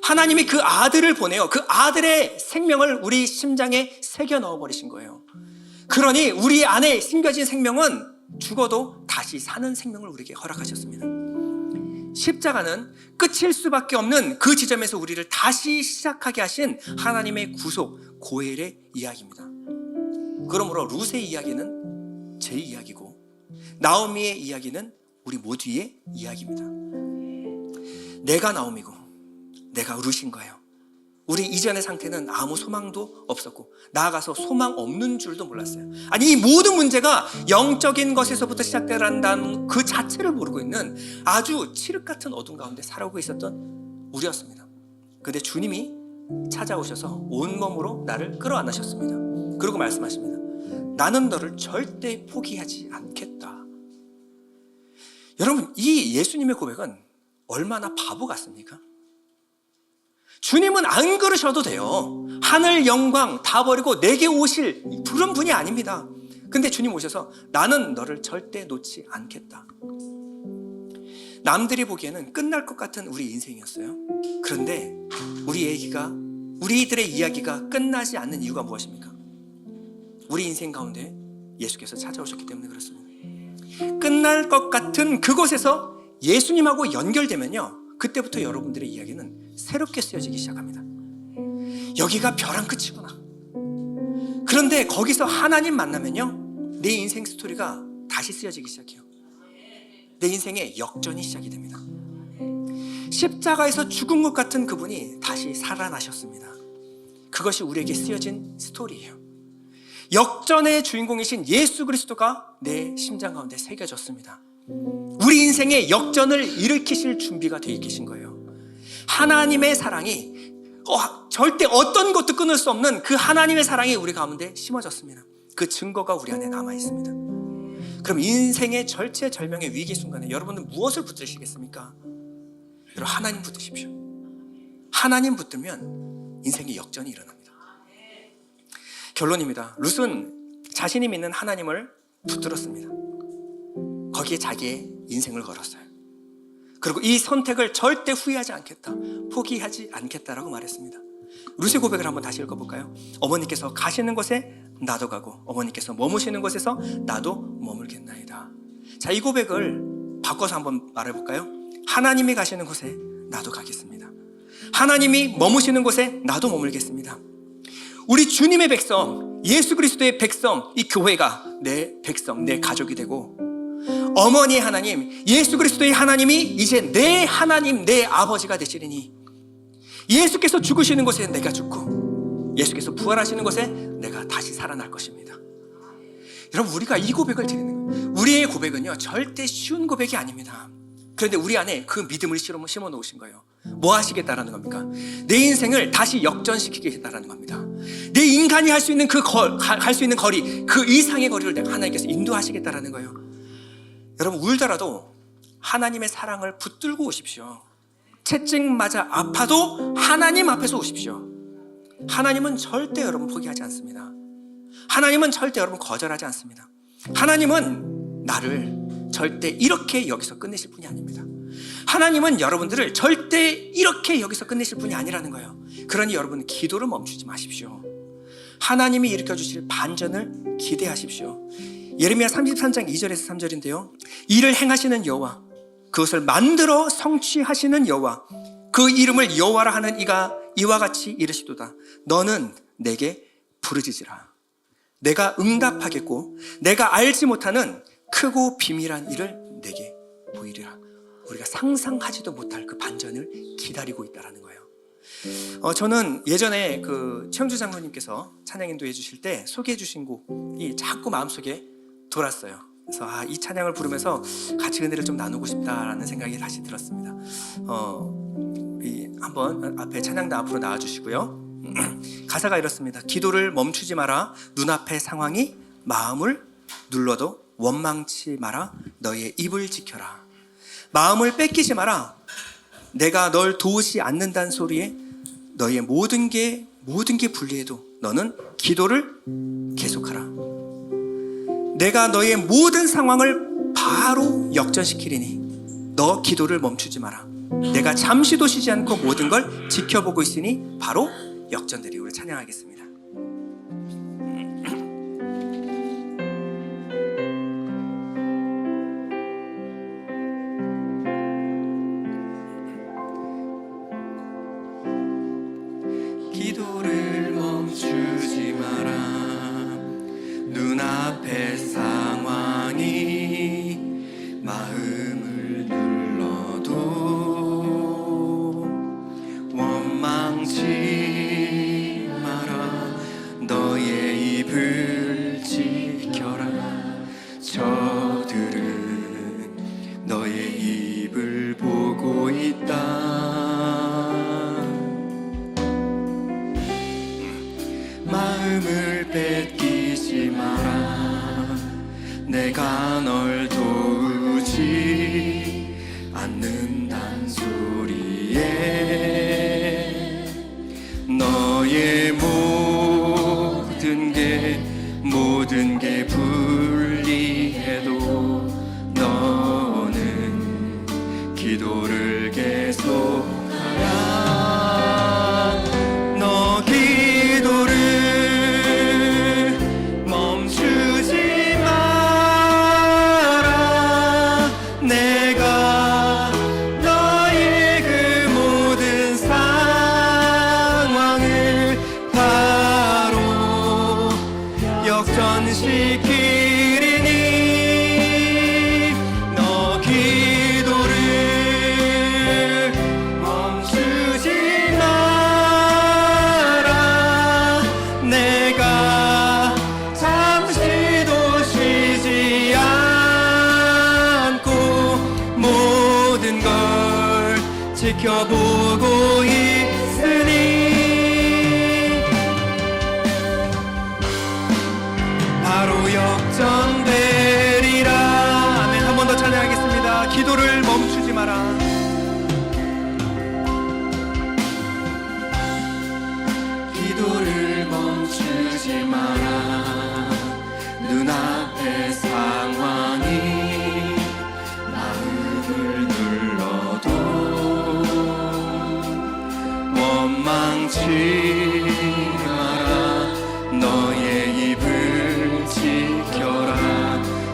하나님이 그 아들을 보내요. 그 아들의 생명을 우리 심장에 새겨 넣어버리신 거예요. 그러니 우리 안에 심겨진 생명은 죽어도 다시 사는 생명을 우리에게 허락하셨습니다. 십자가는 끝일 수밖에 없는 그 지점에서 우리를 다시 시작하게 하신 하나님의 구속, 고엘의 이야기입니다. 그러므로 룻의 이야기는 제 이야기고 나오미의 이야기는 우리 모두의 이야기입니다. 내가 나오미고 내가 룻인 거예요. 우리 이전의 상태는 아무 소망도 없었고 나아가서 소망 없는 줄도 몰랐어요. 아니, 이 모든 문제가 영적인 것에서부터 시작된다는 그 자체를 모르고 있는 아주 칠흑 같은 어둠 가운데 살아오고 있었던 우리였습니다. 그런데 주님이 찾아오셔서 온몸으로 나를 끌어안으셨습니다. 그리고 말씀하십니다. 나는 너를 절대 포기하지 않겠다. 여러분, 이 예수님의 고백은 얼마나 바보 같습니까? 주님은 안 그러셔도 돼요. 하늘 영광 다 버리고 내게 오실 그런 분이 아닙니다. 근데 주님 오셔서 나는 너를 절대 놓지 않겠다. 남들이 보기에는 끝날 것 같은 우리 인생이었어요. 그런데 우리들의 이야기가 끝나지 않는 이유가 무엇입니까? 우리 인생 가운데 예수께서 찾아오셨기 때문에 그렇습니다. 끝날 것 같은 그곳에서 예수님하고 연결되면요, 그때부터 여러분들의 이야기는 새롭게 쓰여지기 시작합니다. 여기가 벼랑 끝이구나. 그런데 거기서 하나님 만나면요, 내 인생 스토리가 다시 쓰여지기 시작해요. 내 인생의 역전이 시작이 됩니다. 십자가에서 죽은 것 같은 그분이 다시 살아나셨습니다. 그것이 우리에게 쓰여진 스토리예요. 역전의 주인공이신 예수 그리스도가 내 심장 가운데 새겨졌습니다. 우리 인생의 역전을 일으키실 준비가 되어 계신 거예요. 하나님의 사랑이 절대 어떤 것도 끊을 수 없는 그 하나님의 사랑이 우리 가운데 심어졌습니다. 그 증거가 우리 안에 남아 있습니다. 그럼 인생의 절체절명의 위기 순간에 여러분은 무엇을 붙드시겠습니까? 여러분, 하나님 붙드십시오. 하나님 붙들면 인생의 역전이 일어납니다. 결론입니다. 룻은 자신이 믿는 하나님을 붙들었습니다. 거기에 자기의 인생을 걸었어요. 그리고 이 선택을 절대 후회하지 않겠다, 포기하지 않겠다라고 말했습니다. 룻의 고백을 한번 다시 읽어볼까요? 어머니께서 가시는 곳에 나도 가고 어머니께서 머무시는 곳에서 나도 머물겠나이다. 자, 이 고백을 바꿔서 한번 말해볼까요? 하나님이 가시는 곳에 나도 가겠습니다. 하나님이 머무시는 곳에 나도 머물겠습니다. 우리 주님의 백성, 예수 그리스도의 백성, 이 교회가 내 백성, 내 가족이 되고, 어머니의 하나님, 예수 그리스도의 하나님이 이제 내 하나님, 내 아버지가 되시리니, 예수께서 죽으시는 곳에 내가 죽고 예수께서 부활하시는 곳에 내가 다시 살아날 것입니다. 여러분, 우리가 이 고백을 드리는 거예요. 우리의 고백은요, 절대 쉬운 고백이 아닙니다. 그런데 우리 안에 그 믿음을 심어 놓으신 거예요. 뭐 하시겠다라는 겁니까? 내 인생을 다시 역전시키겠다라는 겁니다. 내 인간이 할 수 있는 갈 수 있는 거리, 그 이상의 거리를 하나님께서 인도하시겠다라는 거예요. 여러분, 울더라도 하나님의 사랑을 붙들고 오십시오. 채찍 맞아 아파도 하나님 앞에서 오십시오. 하나님은 절대 여러분 포기하지 않습니다. 하나님은 절대 여러분 거절하지 않습니다. 하나님은 나를 절대 이렇게 여기서 끝내실 분이 아닙니다. 하나님은 여러분들을 절대 이렇게 여기서 끝내실 분이 아니라는 거예요. 그러니 여러분, 기도를 멈추지 마십시오. 하나님이 일으켜주실 반전을 기대하십시오. 예레미야 33장 2절에서 3절인데요, 이를 행하시는 여호와, 그것을 만들어 성취하시는 여호와, 그 이름을 여호와라 하는 이가 이와 같이 이르시도다. 너는 내게 부르짖으라. 내가 응답하겠고 내가 알지 못하는 크고 비밀한 일을 내게 보이리라. 우리가 상상하지도 못할 그 반전을 기다리고 있다는 거예요. 저는 예전에 그 최영주 장로님께서 찬양 인도해 주실 때 소개해 주신 곡이 자꾸 마음속에 돌았어요. 그래서 이 찬양을 부르면서 같이 은혜를 좀 나누고 싶다라는 생각이 다시 들었습니다. 한번 앞에 찬양단 앞으로 나와주시고요. 가사가 이렇습니다. 기도를 멈추지 마라. 눈앞의 상황이 마음을 눌러도 원망치 마라. 너의 입을 지켜라. 마음을 뺏기지 마라. 내가 널 도우지 않는다는 소리에 너의 모든 게 불리해도 너는 기도를 계속하라. 내가 너의 모든 상황을 바로 역전시키리니 너 기도를 멈추지 마라. 내가 잠시도 쉬지 않고 모든 걸 지켜보고 있으니 바로 역전되리. 우리 찬양하겠습니다. 기도를 멈추지 마라. 눈앞의 상황이 마음을 눌러도 원망치 마라. 너의 입을 지켜라. 저들은 너의 입을 보고 있다. 마음을 뺏기지 마라. 내가 널 도우지 않는단 소리에 너의 모든 게 불리해도 너는 기도를 계속하라. 너 기도를 멈추지 마라. 내가 너의 그 모든 상황을 바로 역전시키리니 너 기도를 멈추지 마라. 내가 잠시도 쉬지 않고 모든 걸 지켜보고 있으니 바로 역전되리라. 아멘. 한 번 더 찬양하겠습니다. 기도를 멈추지 마라. 기도를 멈추지 마라. 눈앞의 상황이 마음을 눌러도 원망치 마라. 너의 입을 지켜라.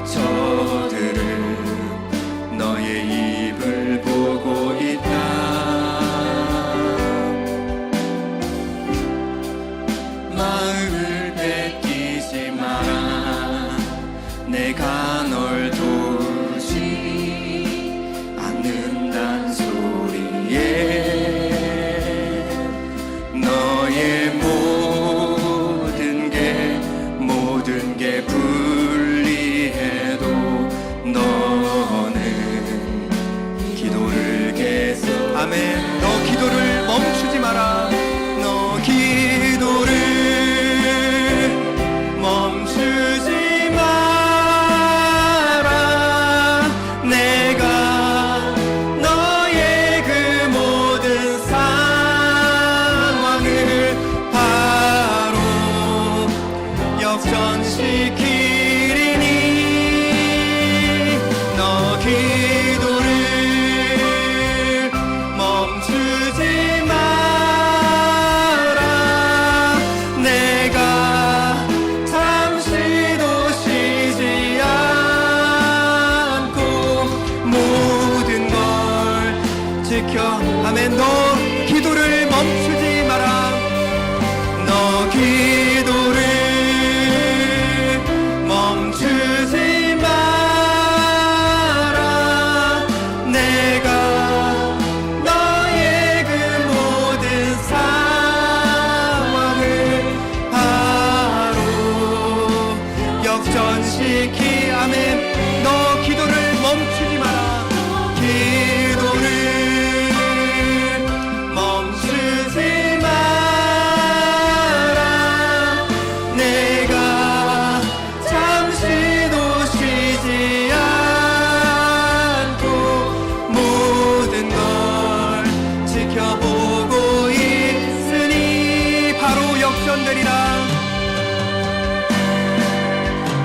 저들은 너의 입을 보고 있다. 마음을 뺏기지 마라. 내가 널 도우지 않는단 소리에 너의 모든 게 불리해도 너는 기도를 계속. 아멘. 너 기도를 멈추지 마라. 너 기도를 멈추지 마라. 내가 너의 그 모든 상황을 바로 역전시키리니 너 기도를 멈추지 마라. 내가 잠시도 쉬지 않고 모든 걸 지켜. 아멘. 너 기도를 멈추지 마라. 너 기도를 멈추지 마라. 내가 너의 그 모든 상황을 바로 역전시키. 아멘. 너 기도를 멈추지 마라. 기도를 멈추지 마라. 내가 잠시도 쉬지 않고 모든 걸 지켜보고 있으니 바로 역전되리라.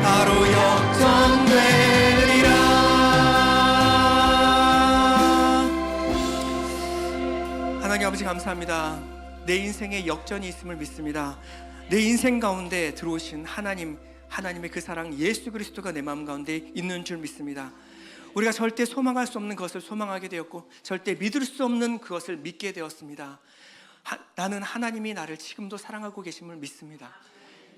바로 역전되리라. 하나님 아버지 감사합니다. 내 인생에 역전이 있음을 믿습니다. 내 인생 가운데 들어오신 하나님의 그 사랑 예수 그리스도가 내 마음 가운데 있는 줄 믿습니다. 우리가 절대 소망할 수 없는 것을 소망하게 되었고 절대 믿을 수 없는 그것을 믿게 되었습니다. 나는 하나님이 나를 지금도 사랑하고 계심을 믿습니다.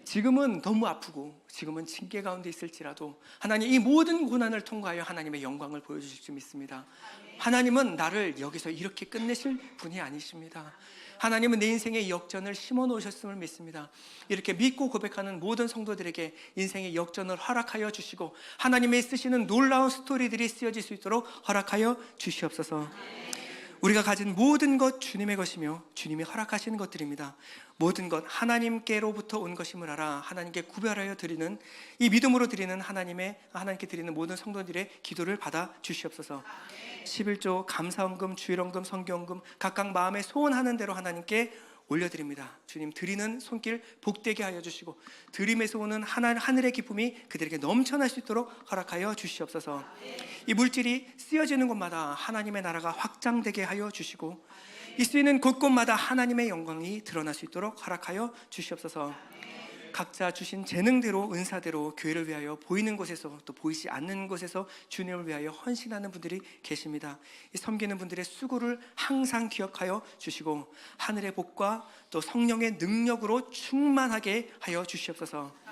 지금은 너무 아프고 지금은 징계 가운데 있을지라도 하나님 이 모든 고난을 통과하여 하나님의 영광을 보여주실 줄 믿습니다. 하나님은 나를 여기서 이렇게 끝내실 분이 아니십니다. 하나님은 내 인생의 역전을 심어 놓으셨음을 믿습니다. 이렇게 믿고 고백하는 모든 성도들에게 인생의 역전을 허락하여 주시고 하나님의 쓰시는 놀라운 스토리들이 쓰여질 수 있도록 허락하여 주시옵소서. 우리가 가진 모든 것 주님의 것이며 주님이 허락하시는 것들입니다. 모든 것 하나님께로부터 온 것임을 알아 하나님께 구별하여 드리는 이 믿음으로 드리는 하나님께 드리는 모든 성도들의 기도를 받아 주시옵소서. 11조 감사헌금, 주일헌금, 성경헌금 각각 마음에 소원하는 대로 하나님께 올려드립니다. 주님 드리는 손길 복되게 하여 주시고 드림에서 오는 하늘의 기쁨이 그들에게 넘쳐날 수 있도록 허락하여 주시옵소서. 이 물질이 쓰여지는 곳마다 하나님의 나라가 확장되게 하여 주시고 이 쓰이는 곳곳마다 하나님의 영광이 드러날 수 있도록 허락하여 주시옵소서. 각자 주신 재능대로 은사대로 교회를 위하여 보이는 곳에서 또 보이지 않는 곳에서 주님을 위하여 헌신하는 분들이 계십니다. 이 섬기는 분들의 수고를 항상 기억하여 주시고 하늘의 복과 또 성령의 능력으로 충만하게 하여 주시옵소서.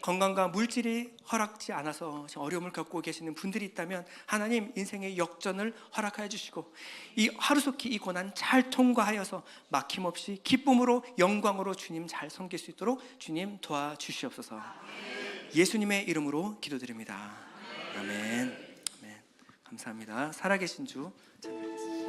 건강과 물질이 허락지 않아서 어려움을 겪고 계시는 분들이 있다면 하나님 인생의 역전을 허락하여 주시고 이 하루속히 이 고난 잘 통과하여서 막힘없이 기쁨으로 영광으로 주님 잘 섬길 수 있도록 주님 도와주시옵소서. 예수님의 이름으로 기도드립니다. 아멘. 아멘. 감사합니다. 살아계신 주 찬양하겠습니다.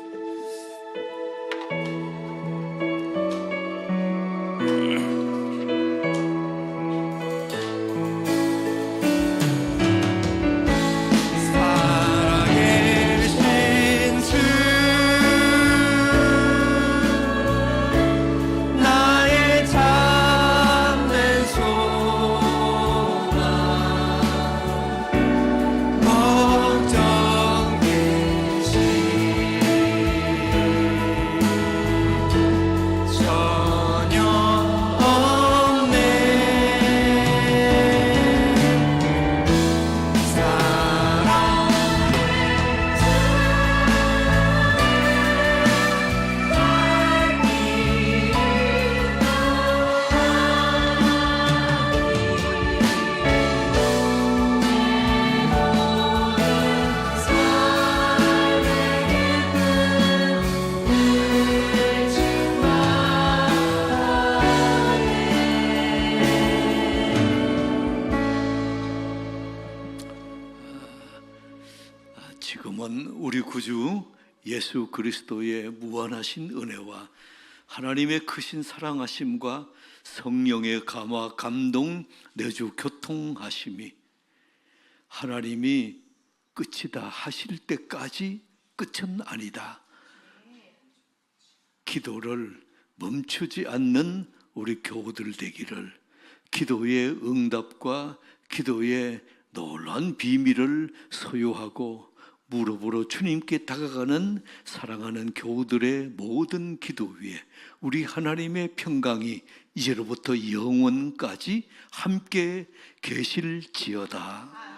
지금은 우리 구주 예수 그리스도의 무한하신 은혜와 하나님의 크신 사랑하심과 성령의 감화 감동 내주 교통하심이 하나님이 끝이다 하실 때까지 끝은 아니다. 기도를 멈추지 않는 우리 교우들 되기를, 기도의 응답과 기도의 놀라운 비밀을 소유하고 무릎으로 주님께 다가가는 사랑하는 교우들의 모든 기도 위에 우리 하나님의 평강이 이제로부터 영원까지 함께 계실지어다.